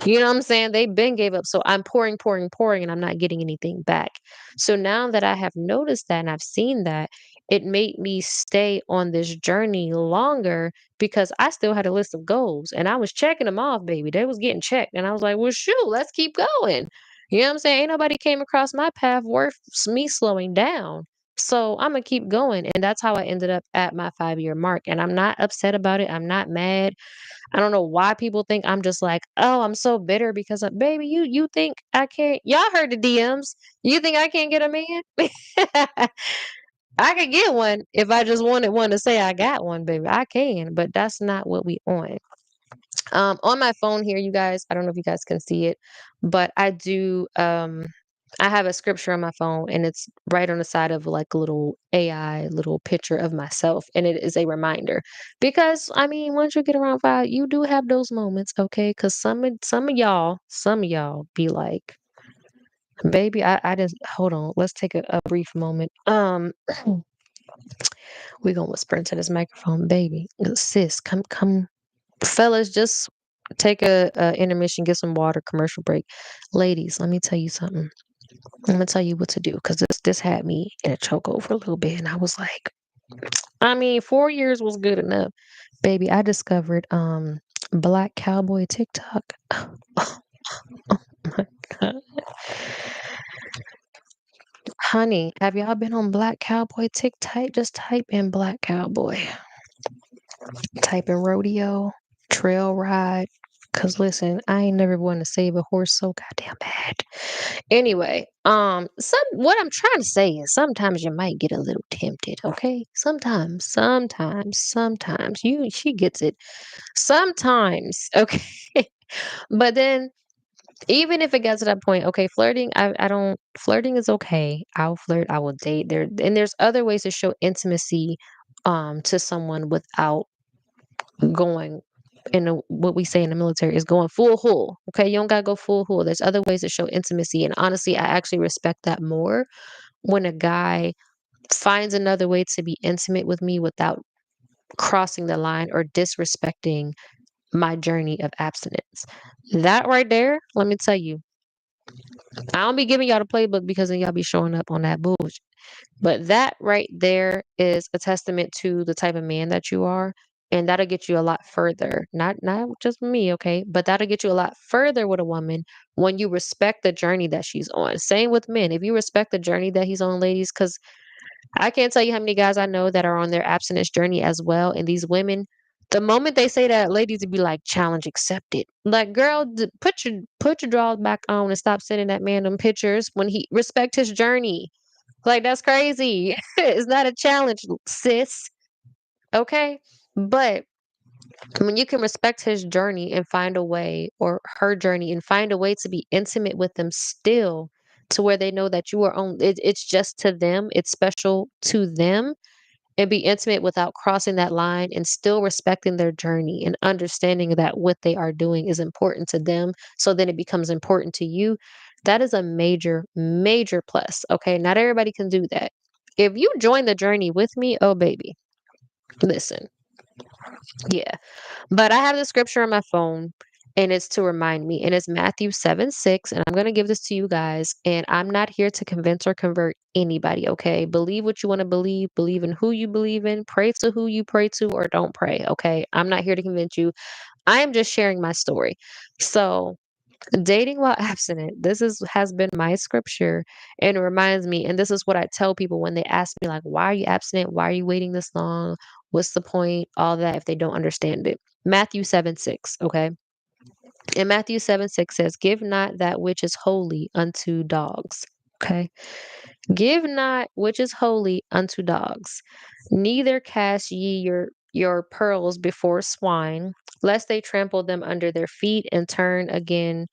You know what I'm saying? They been gave up. So I'm pouring, pouring, pouring, and I'm not getting anything back. So now that I have noticed that and I've seen that, it made me stay on this journey longer because I still had a list of goals and I was checking them off, baby. They was getting checked. And I was like, well, shoot, let's keep going. You know what I'm saying? Ain't nobody came across my path worth me slowing down. So I'm gonna keep going. And that's how I ended up at my 5 year mark. And I'm not upset about it. I'm not mad. I don't know why people think I'm just like, oh, I'm so bitter because baby, you think I can't y'all heard the DMs. You think I can't get a man? I could get one if I just wanted one to say I got one, baby. I can, but that's not what we on. On my phone here, you guys, I don't know if you guys can see it, but I have a scripture on my phone and it's right on the side of like a little AI little picture of myself and it is a reminder. Because I mean, once you get around 5, you do have those moments, okay? Cuz some of y'all be like, "Baby, I just hold on. Let's take a brief moment. We're going to whisper into this microphone, baby. Sis, come fellas, just take a intermission, get some water, commercial break. Ladies, let me tell you something. I'm gonna tell you what to do because this had me in a chokehold for a little bit, and I was like, I mean, 4 years was good enough, baby. I discovered Black Cowboy TikTok. Oh my god, honey, have y'all been on Black Cowboy TikTok? Just type in Black Cowboy, type in rodeo, trail ride. Cause listen, I ain't never want to save a horse so goddamn bad. Anyway, some what I'm trying to say is sometimes you might get a little tempted, okay? Sometimes you she gets it. Sometimes, okay? But then even if it gets to that point, okay, flirting, I don't flirting is okay. I'll flirt, I will date. There's other ways to show intimacy to someone without going what we say in the military is going full hull. Okay, you don't gotta go full hull. There's other ways to show intimacy, and honestly, I actually respect that more when a guy finds another way to be intimate with me without crossing the line or disrespecting my journey of abstinence. That right there, let me tell you, I don't be giving y'all the playbook because then y'all be showing up on that bullshit. But that right there is a testament to the type of man that you are. And that'll get you a lot further. Not just me, okay? But that'll get you a lot further with a woman when you respect the journey that she's on. Same with men. If you respect the journey that he's on, ladies, because I can't tell you how many guys I know that are on their abstinence journey as well. And these women, the moment they say that, ladies would be like, challenge accepted. Like, girl, put your drawers back on and stop sending that man them pictures when he respect his journey. Like, that's crazy. It's not a challenge, sis. Okay? But when you can respect his journey and find a way, or her journey, and find a way to be intimate with them still, to where they know that you are on, it's just to them, it's special to them, and be intimate without crossing that line and still respecting their journey and understanding that what they are doing is important to them. So then it becomes important to you. That is a major, major plus. Okay. Not everybody can do that. If you join the journey with me, oh, baby, listen. Yeah. But I have the scripture on my phone. and it's to remind me, and it's Matthew 7:6, and I'm gonna give this to you guys, and I'm not here to convince or convert anybody, okay? Believe what you wanna believe in who you believe in, pray to who you pray to, or don't pray, okay? I'm not here to convince you. I am just sharing my story. So, dating while abstinent, this is has been my scripture, and it reminds me, and this is what I tell people when they ask me, like, "Why are you abstinent? Why are you waiting this long? What's the point?" All that if they don't understand it. Matthew 7:6, okay? And Matthew 7:6 says, "Give not that which is holy unto dogs." Okay. Give not which is holy unto dogs, neither cast ye your pearls before swine, lest they trample them under their feet and turn again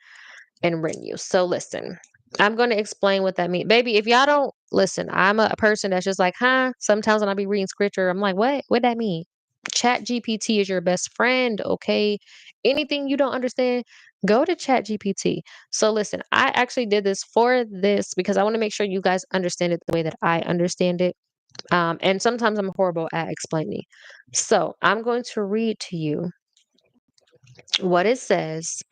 and rend you. So listen, I'm going to explain what that means. Baby, if y'all don't listen, I'm a person that's just like, huh? Sometimes when I be reading scripture, I'm like, what that mean? Chat GPT is your best friend, okay? Anything you don't understand, go to Chat GPT. So listen, I actually did this for this because I want to make sure you guys understand it the way that I understand it. And sometimes I'm horrible at explaining. So I'm going to read to you what it says.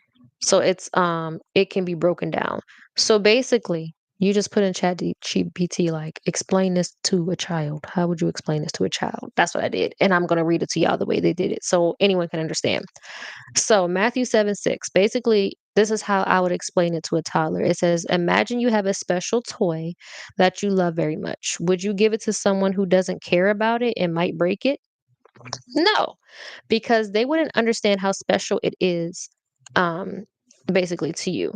So it can be broken down. So basically, you just put in Chat GPT like explain this to a child. How would you explain this to a child? That's what I did. And I'm gonna read it to y'all the way they did it so anyone can understand. So Matthew 7:6, basically, this is how I would explain it to a toddler. It says, imagine you have a special toy that you love very much. Would you give it to someone who doesn't care about it and might break it? No, because they wouldn't understand how special it is, um, basically to you.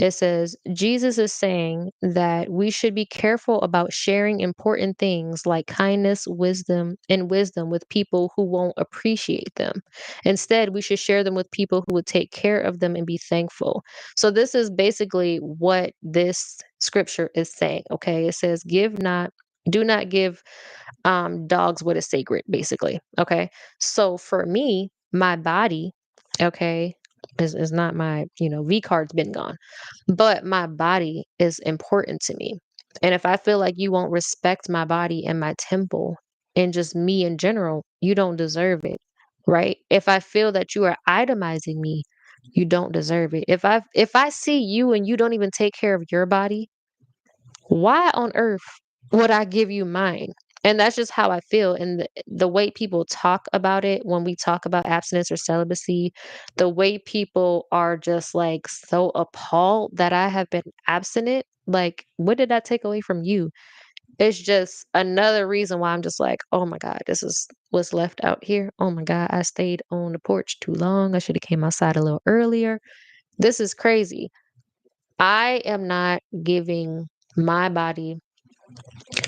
It says, Jesus is saying that we should be careful about sharing important things like kindness, wisdom with people who won't appreciate them. Instead, we should share them with people who would take care of them and be thankful. So, this is basically what this scripture is saying. Okay. It says, do not give dogs what is sacred, basically. Okay. So for me, my body, okay, is not my, V card's been gone, but my body is important to me. And if I feel like you won't respect my body and my temple and just me in general, you don't deserve it. Right. If I feel that you are itemizing me, you don't deserve it. If I see you and you don't even take care of your body, why on earth would I give you mine? And that's just how I feel. And the way people talk about it when we talk about abstinence or celibacy, the way people are just like so appalled that I have been abstinent. Like, what did that take away from you? It's just another reason why I'm just like, oh my God, this is what's left out here. Oh my God, I stayed on the porch too long. I should have came outside a little earlier. This is crazy. I am not giving my body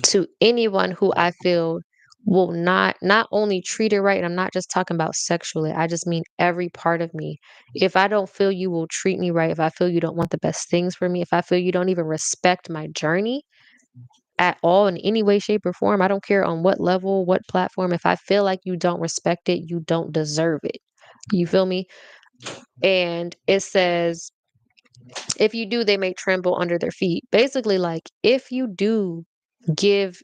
to anyone who I feel will not only treat it right, and I'm not just talking about sexually, I just mean every part of me. If I don't feel you will treat me right, if I feel you don't want the best things for me, if I feel you don't even respect my journey at all in any way, shape, or form, I don't care on what level, what platform, if I feel like you don't respect it, you don't deserve it. You feel me? And it says, if you do, they may tremble under their feet. Basically, like if you do give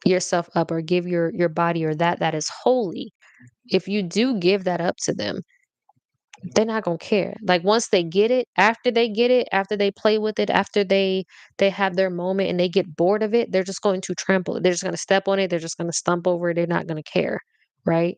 yourself up or give your body or that is holy, if you do give that up to them, they're not gonna care. Like once they get it, after they get it, after they play with it, after they have their moment and they get bored of it, they're just going to trample it. They're just gonna step on it, they're just gonna stump over it, they're not gonna care, right?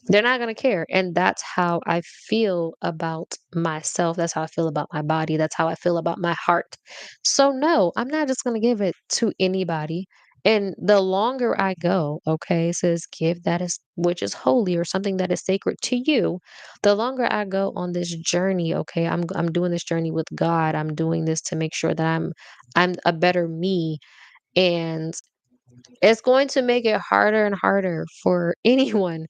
They're not gonna care, and that's how I feel about myself, that's how I feel about my body, that's how I feel about my heart. So, no, I'm not just gonna give it to anybody, and the longer I go, okay, it says, "Give that is which is holy," or something that is sacred to you. The longer I go on this journey, okay, I'm doing this journey with God, I'm doing this to make sure that I'm a better me, and it's going to make it harder and harder for anyone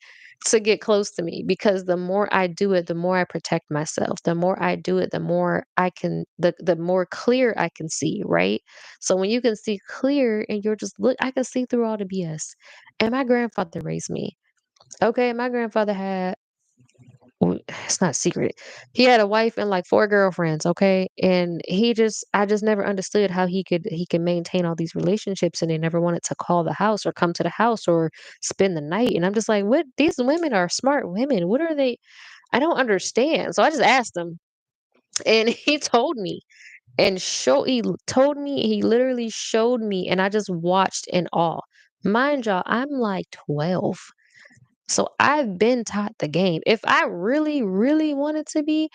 to get close to me because the more I do it, the more I protect myself. The more I do it, the more the more clear I can see, right? So when you can see clear and you're just look, I can see through all the BS. And my grandfather raised me. Okay, my grandfather had it's not secret. He had a wife and like 4 girlfriends, okay? And I just never understood how he could maintain all these relationships and they never wanted to call the house or come to the house or spend the night. And I'm just like, "What? These women are smart women. What are they I don't understand." So I just asked him. And he told me told me, he literally showed me, and I just watched in awe. Mind y'all, I'm like 12. So I've been taught the game. If I really, really wanted to be,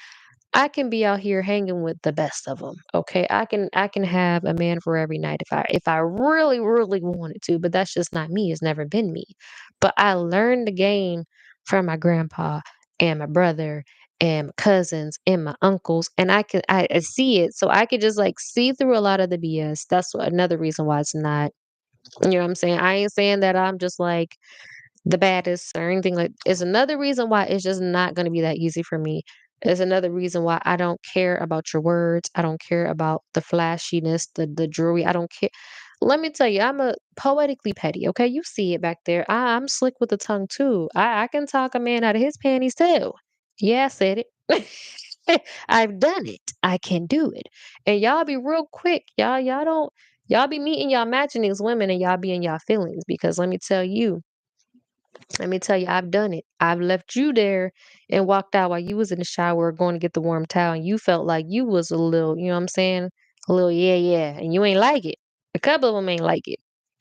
I can be out here hanging with the best of them. Okay, I can have a man for every night if I really, really wanted to. But that's just not me. It's never been me. But I learned the game from my grandpa and my brother and my cousins and my uncles, and I see it, so I could just like see through a lot of the BS. Another reason why it's not. You know what I'm saying? I ain't saying that I'm just like the baddest or anything like. It's another reason why it's just not gonna be that easy for me. It's another reason why I don't care about your words. I don't care about the flashiness, the jewelry. I don't care. Let me tell you, I'm a poetically petty. Okay, you see it back there. I'm slick with the tongue too. I can talk a man out of his panties too. Yeah, I said it. I've done it. I can do it. And y'all be real quick. Y'all don't. Y'all be meeting y'all matching these women and y'all be in y'all feelings because let me tell you, I've done it. I've left you there and walked out while you was in the shower going to get the warm towel, and you felt like you was a little, you know what I'm saying? A little, yeah, yeah, and you ain't like it. A couple of them ain't like it.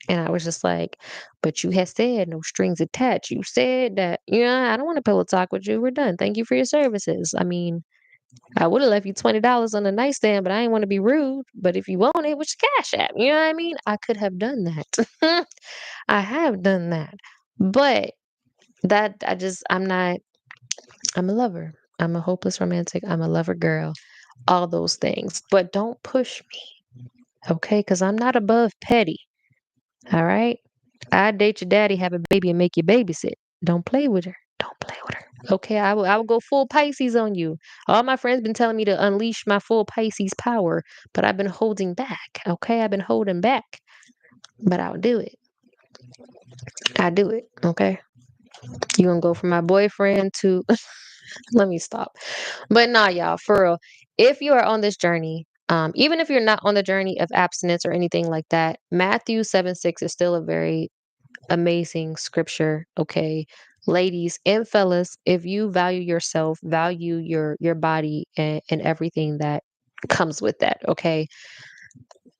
And I was just like, but you had said no strings attached. You said that, I don't want to pillow talk with you. We're done. Thank you for your services. I mean, I would have left you $20 on the nightstand, but I didn't want to be rude. But if you want it, what's your cash app? You know what I mean? I could have done that. I have done that. But I'm not, I'm a lover. I'm a hopeless romantic. I'm a lover girl. All those things. But don't push me, okay? Because I'm not above petty. All right? I date your daddy, have a baby, and make you babysit. Don't play with her. Don't play with her. Okay, I will go full Pisces on you. All my friends been telling me to unleash my full Pisces power, but I've been holding back. Okay, I've been holding back, but I'll do it. I do it. Okay, you gonna go from my boyfriend to let me stop. But nah, y'all, for real. If you are on this journey, even if you're not on the journey of abstinence or anything like that, Matthew 7:6 is still a very amazing scripture. Okay. Ladies and fellas, if you value yourself, value your body and everything that comes with that. Okay.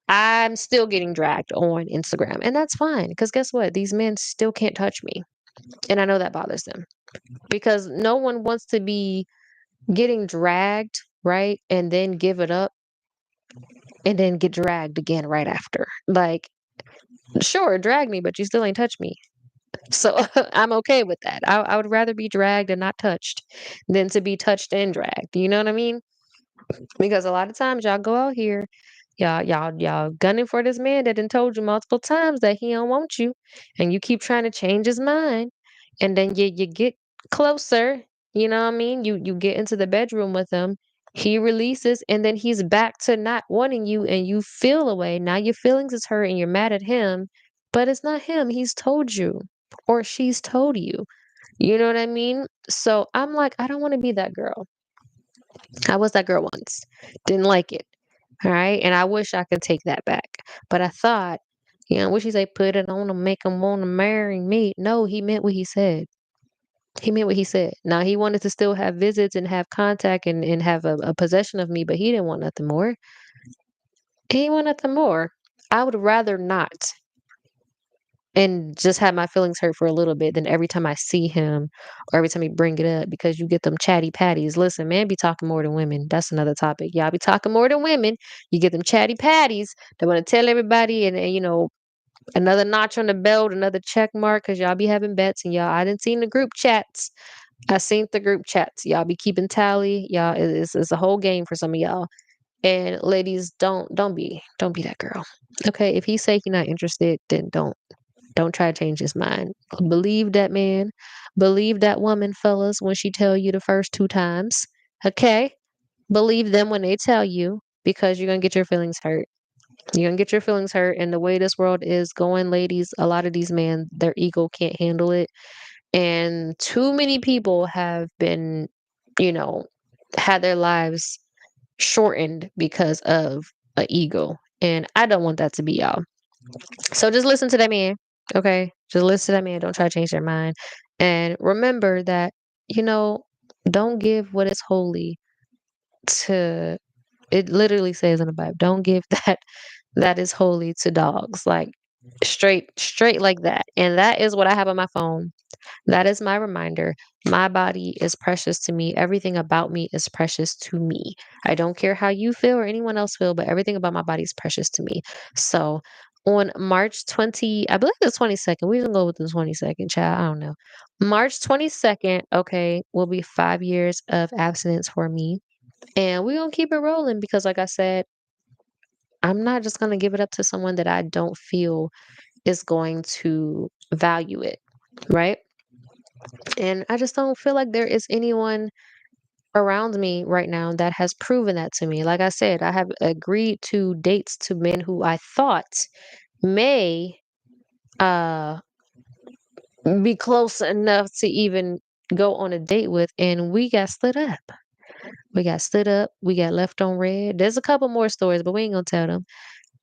I'm still getting dragged on Instagram. And that's fine. Because guess what? These men still can't touch me. And I know that bothers them. Because no one wants to be getting dragged, right? And then give it up and then get dragged again right after. Like, sure, drag me, but you still ain't touch me. So I'm okay with that. I would rather be dragged and not touched than to be touched and dragged. You know what I mean? Because a lot of times y'all go out here, y'all gunning for this man that done told you multiple times that he don't want you, and you keep trying to change his mind, and then you get closer. You know what I mean? You get into the bedroom with him. He releases, and then he's back to not wanting you, and you feel away. Now your feelings is hurt, and you're mad at him, but it's not him. He's told you, or she's told you. You know what I mean? So I'm like, I don't want to be that girl. I was that girl once. Didn't like it. All right. And I wish I could take that back. But I thought, what she say, put it on to make him want to marry me. No, he meant what he said. He meant what he said. Now he wanted to still have visits and have contact and have a possession of me, but he didn't want nothing more. He didn't want nothing more. I would rather not and just have my feelings hurt for a little bit than every time I see him or every time he bring it up because you get them chatty patties. Listen, man be talking more than women. That's another topic. Y'all be talking more than women. You get them chatty patties that want to tell everybody and another notch on the belt, another check mark because y'all be having bets and y'all I didn't seen the group chats. I seen the group chats. Y'all be keeping tally. Y'all it's a whole game for some of y'all. And ladies, don't be that girl. Okay, if he say he not interested, then don't try to change his mind. Believe that man. Believe that woman, fellas, when she tell you the first two times. Okay? Believe them when they tell you because you're going to get your feelings hurt. You're going to get your feelings hurt. And the way this world is going, ladies, a lot of these men, their ego can't handle it. And too many people have been, you know, had their lives shortened because of a ego. And I don't want that to be y'all. So just listen to that man, okay? Just listen to that man. Don't try to change their mind. And remember that, you know, don't give what is holy to it literally says in the Bible, don't give that is holy to dogs. Like straight like that. And that is what I have on my phone. That is my reminder. My body is precious to me. Everything about me is precious to me. I don't care how you feel or anyone else feel, but everything about my body is precious to me. So on March 20, I believe the 22nd, we can go with the 22nd, child. I don't know. March 22nd, okay, will be 5 years of abstinence for me. And we're going to keep it rolling because, like I said, I'm not just going to give it up to someone that I don't feel is going to value it. Right. And I just don't feel like there is anyone around me right now that has proven that to me. Like I said, I have agreed to dates to men who I thought may uh be close enough to even go on a date with, and we got split up. We got split up, we got left on red. There's a couple more stories, but we ain't gonna tell them.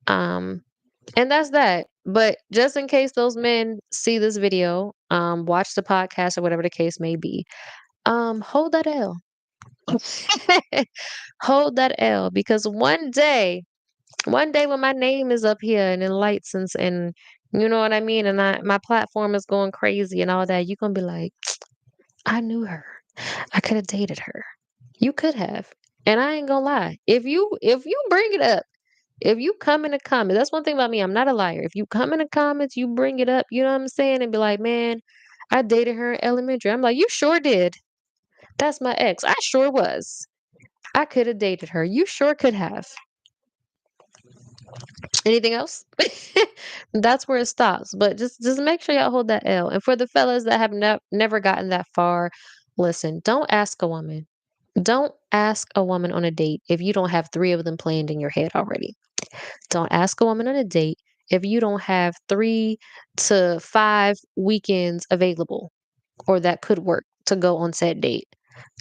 Um and that's that. But just in case those men see this video, watch the podcast or whatever the case may be, hold that L. Hold that L because one day when my name is up here and in lights and you know what I mean, and my platform is going crazy and all that, you're gonna be like, I knew her. I could have dated her. You could have. And I ain't gonna lie. If you bring it up, if you come in the comments, that's one thing about me. I'm not a liar. If you come in the comments, you bring it up, you know what I'm saying, and be like, man, I dated her in elementary. I'm like, you sure did. That's my ex. I sure was. I could have dated her. You sure could have. Anything else? That's where it stops. But just make sure y'all hold that L. And for the fellas that have never gotten that far, listen, don't ask a woman. Don't ask a woman on a date if you don't have three of them planned in your head already. Don't ask a woman on a date if you don't have 3 to 5 weekends available or that could work to go on said date.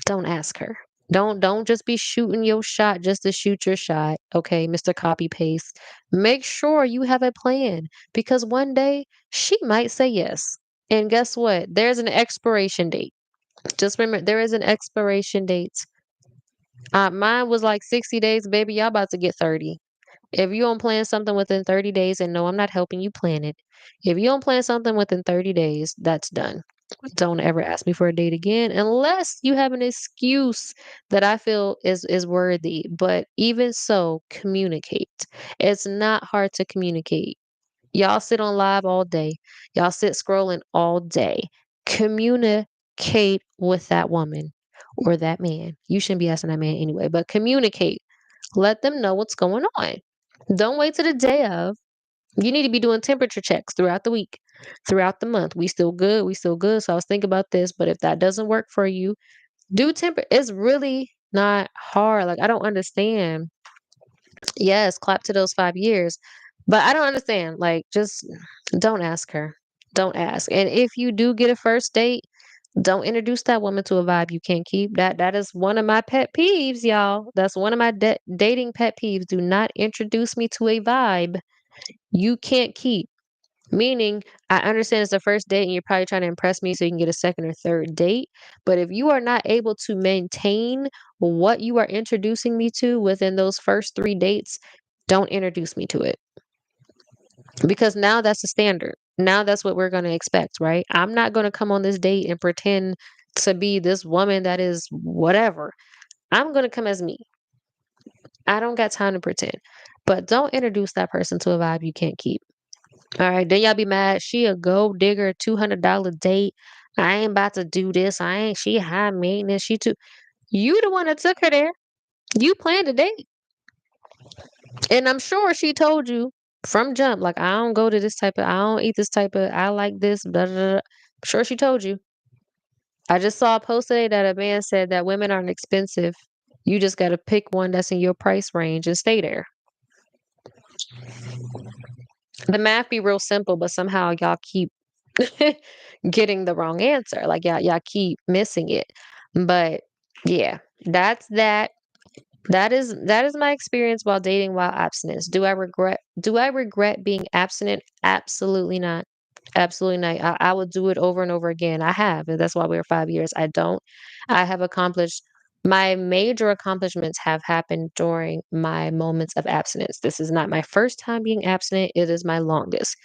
Don't ask her. Don't just be shooting your shot just to shoot your shot, okay, Mr. Copy Paste. Make sure you have a plan because one day she might say yes. And guess what? There's an expiration date. Just remember there is an expiration date. Mine was like 60 days, baby. Y'all about to get 30. If you don't plan something within 30 days, and no, I'm not helping you plan it. If you don't plan something within 30 days, that's done. Don't ever ask me for a date again unless you have an excuse that I feel is worthy. But even so, communicate. It's not hard to communicate. Y'all sit on live all day. Y'all sit scrolling all day. Communicate with that woman or that man. You shouldn't be asking that man anyway, but communicate. Let them know what's going on. Don't wait to the day of. You need to be doing temperature checks throughout the week, throughout the month. We still good. We still good. So I was thinking about this, but if that doesn't work for you, do temper. It's really not hard. Like I don't understand. Yes, clap to those 5 years, but I don't understand. Like just don't ask her. Don't ask. And if you do get a first date, don't introduce that woman to a vibe you can't keep. That is one of my pet peeves, y'all. That's one of my dating pet peeves. Do not introduce me to a vibe you can't keep. Meaning, I understand it's the first date and you're probably trying to impress me so you can get a second or third date. But if you are not able to maintain what you are introducing me to within those first 3 dates, don't introduce me to it. Because now that's the standard. Now that's what we're going to expect, right? I'm not going to come on this date and pretend to be this woman that is whatever. I'm going to come as me. I don't got time to pretend. But don't introduce that person to a vibe you can't keep. All right, then y'all be mad. She a gold digger, $200 date. I ain't about to do this. I ain't. She high maintenance. She too. You the one that took her there. You planned a date, and I'm sure she told you from jump. Like I don't go to this type of. I don't eat this type of. I like this. Blah, blah, blah. I'm sure she told you. I just saw a post today that a man said that women aren't expensive. You just got to pick one that's in your price range and stay there. The math be real simple, but somehow y'all keep getting the wrong answer. Like y'all keep missing it. But yeah, that's that. That is my experience while dating while abstinence. Do I regret being abstinent? Absolutely not. Absolutely not. I would do it over and over again. I have. And that's why we're 5 years. I don't. I have accomplished My major accomplishments have happened during my moments of abstinence. This is not my first time being abstinent, it is my longest.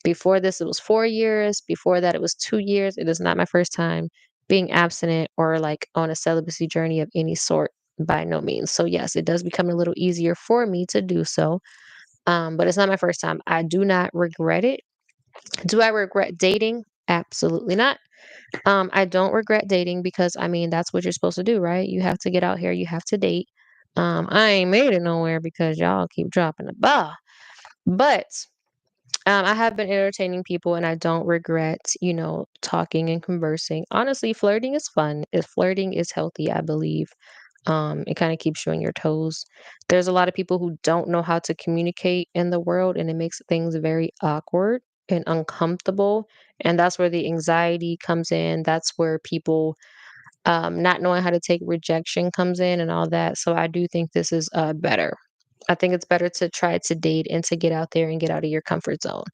Before this, it was 4 years. Before that, it was 2 years. It is not my first time being abstinent or, like, on a celibacy journey of any sort, by no means. So, yes, it does become a little easier for me to do so, but it's not my first time. I do not regret it. Do I regret dating? Absolutely not. I don't regret dating because I mean that's what you're supposed to do, right? You have to get out here, you have to date. I ain't made it nowhere because y'all keep dropping the ball. But I have been entertaining people and I don't regret, talking and conversing. Honestly, flirting is fun. If flirting is healthy, I believe. It kind of keeps you on your toes. There's a lot of people who don't know how to communicate in the world, and it makes things very awkward and uncomfortable. And that's where the anxiety comes in. That's where people not knowing how to take rejection comes in and all that. So I do think this is better. I think it's better to try to date and to get out there and get out of your comfort zone.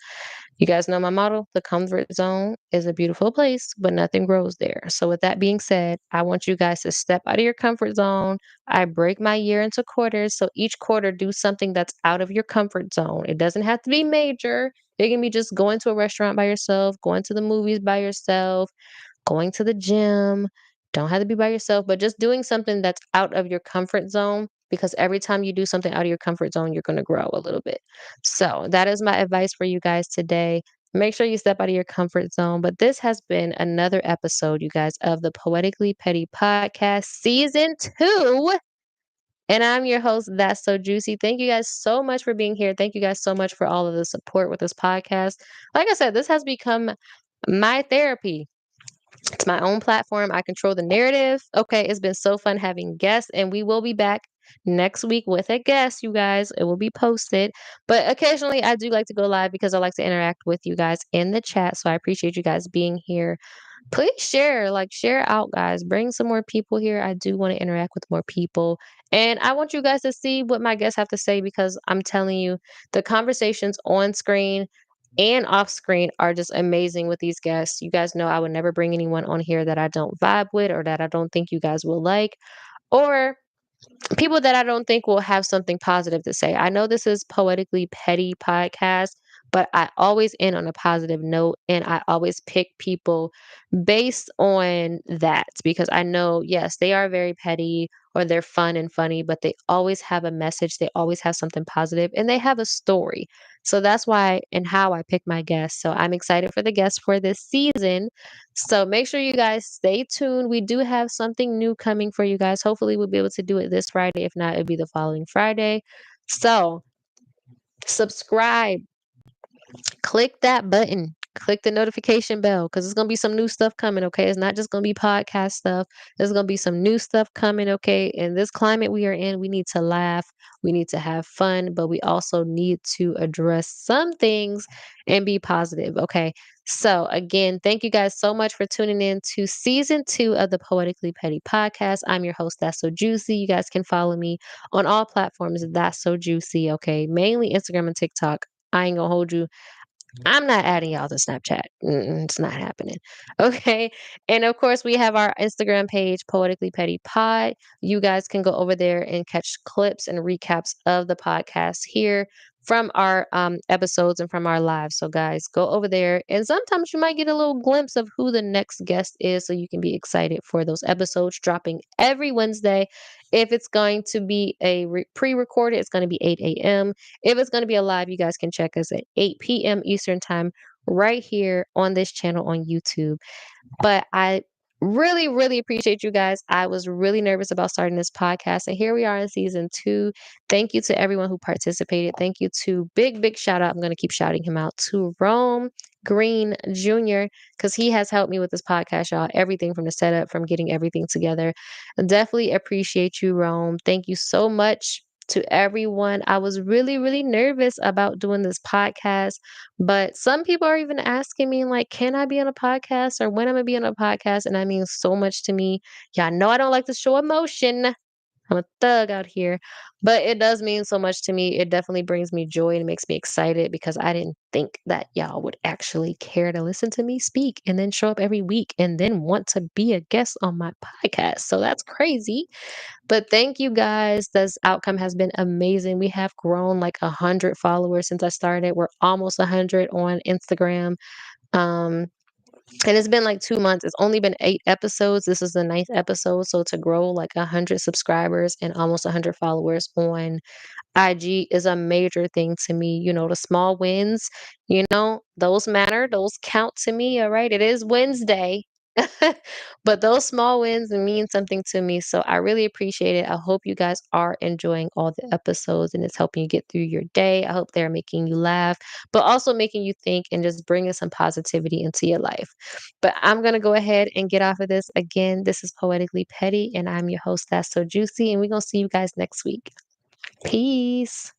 You guys know my motto, the comfort zone is a beautiful place, but nothing grows there. So, with that being said, I want you guys to step out of your comfort zone. I break my year into quarters. So, each quarter, do something that's out of your comfort zone. It doesn't have to be major. It can be just going to a restaurant by yourself, going to the movies by yourself, going to the gym. Don't have to be by yourself, but just doing something that's out of your comfort zone because every time you do something out of your comfort zone, you're going to grow a little bit. So, that is my advice for you guys today. Make sure you step out of your comfort zone. But this has been another episode, you guys, of the Poetically Petty Podcast Season 2. And I'm your host, That's So Juicy. Thank you guys so much for being here. Thank you guys so much for all of the support with this podcast. Like I said, this has become my therapy. It's my own platform. I control the narrative. Okay, it's been so fun having guests, and we will be back next week with a guest, you guys. It will be posted. But occasionally, I do like to go live because I like to interact with you guys in the chat. So I appreciate you guys being here. Please share, like, share out, guys. Bring some more people here. I do want to interact with more people. And I want you guys to see what my guests have to say because I'm telling you, the conversations on screen and off screen are just amazing with these guests. You guys know I would never bring anyone on here that I don't vibe with or that I don't think you guys will like, or people that I don't think will have something positive to say. I know this is Poetically Petty podcast, but I always end on a positive note and I always pick people based on that because I know, yes, they are very petty or they're fun and funny, but they always have a message. They always have something positive and they have a story. So that's why and how I pick my guests. So I'm excited for the guests for this season. So make sure you guys stay tuned. We do have something new coming for you guys. Hopefully, we'll be able to do it this Friday. If not, it'll be the following Friday. So subscribe, click that button, click the notification bell because it's going to be some new stuff coming. Okay. It's not just going to be podcast stuff, there's going to be some new stuff coming. Okay. In this climate we are in, we need to laugh, we need to have fun, but we also need to address some things and be positive. Okay. So, again, thank you guys so much for tuning in to season 2 of the Poetically Petty podcast. I'm your host, That's So Juicy. You guys can follow me on all platforms, That's So Juicy. Okay. Mainly Instagram and TikTok. I ain't gonna hold you. I'm not adding y'all to Snapchat. It's not happening. Okay. And of course, we have our Instagram page, Poetically Petty Pod. You guys can go over there and catch clips and recaps of the podcast here from our episodes and from our lives. So, guys, go over there. And sometimes you might get a little glimpse of who the next guest is. So you can be excited for those episodes dropping every Wednesday. If it's going to be a pre recorded, it's going to be 8 a.m. If it's going to be a live, you guys can check us at 8 p.m. Eastern Time right here on this channel on YouTube. But I really, really appreciate you guys. I was really nervous about starting this podcast. And here we are in season 2. Thank you to everyone who participated. Thank you to big shout out. I'm going to keep shouting him out to Rome Green Jr. because he has helped me with this podcast, y'all. Everything from the setup, from getting everything together. Definitely appreciate you, Rome. Thank you so much to everyone. I was really, really nervous about doing this podcast, but some people are even asking me, like, can I be on a podcast or when I'm gonna be on a podcast? And that means so much to me. Y'all know I don't like to show emotion. I'm a thug out here. But it does mean so much to me. It definitely brings me joy and makes me excited because I didn't think that y'all would actually care to listen to me speak and then show up every week and then want to be a guest on my podcast. So that's crazy. But thank you guys. This outcome has been amazing. We have grown like 100 followers since I started. We're almost 100 on Instagram. Um, and it's been like 2 months. It's only been 8 episodes. This is the ninth episode. So to grow like 100 subscribers and almost 100 followers on IG is a major thing to me. The small wins, those matter. Those count to me. All right. It is Wednesday. But those small wins mean something to me. So I really appreciate it. I hope you guys are enjoying all the episodes and it's helping you get through your day. I hope they're making you laugh, but also making you think and just bringing some positivity into your life. But I'm going to go ahead and get off of this. Again, this is Poetically Petty, and I'm your host, That's So Juicy. And we're going to see you guys next week. Peace.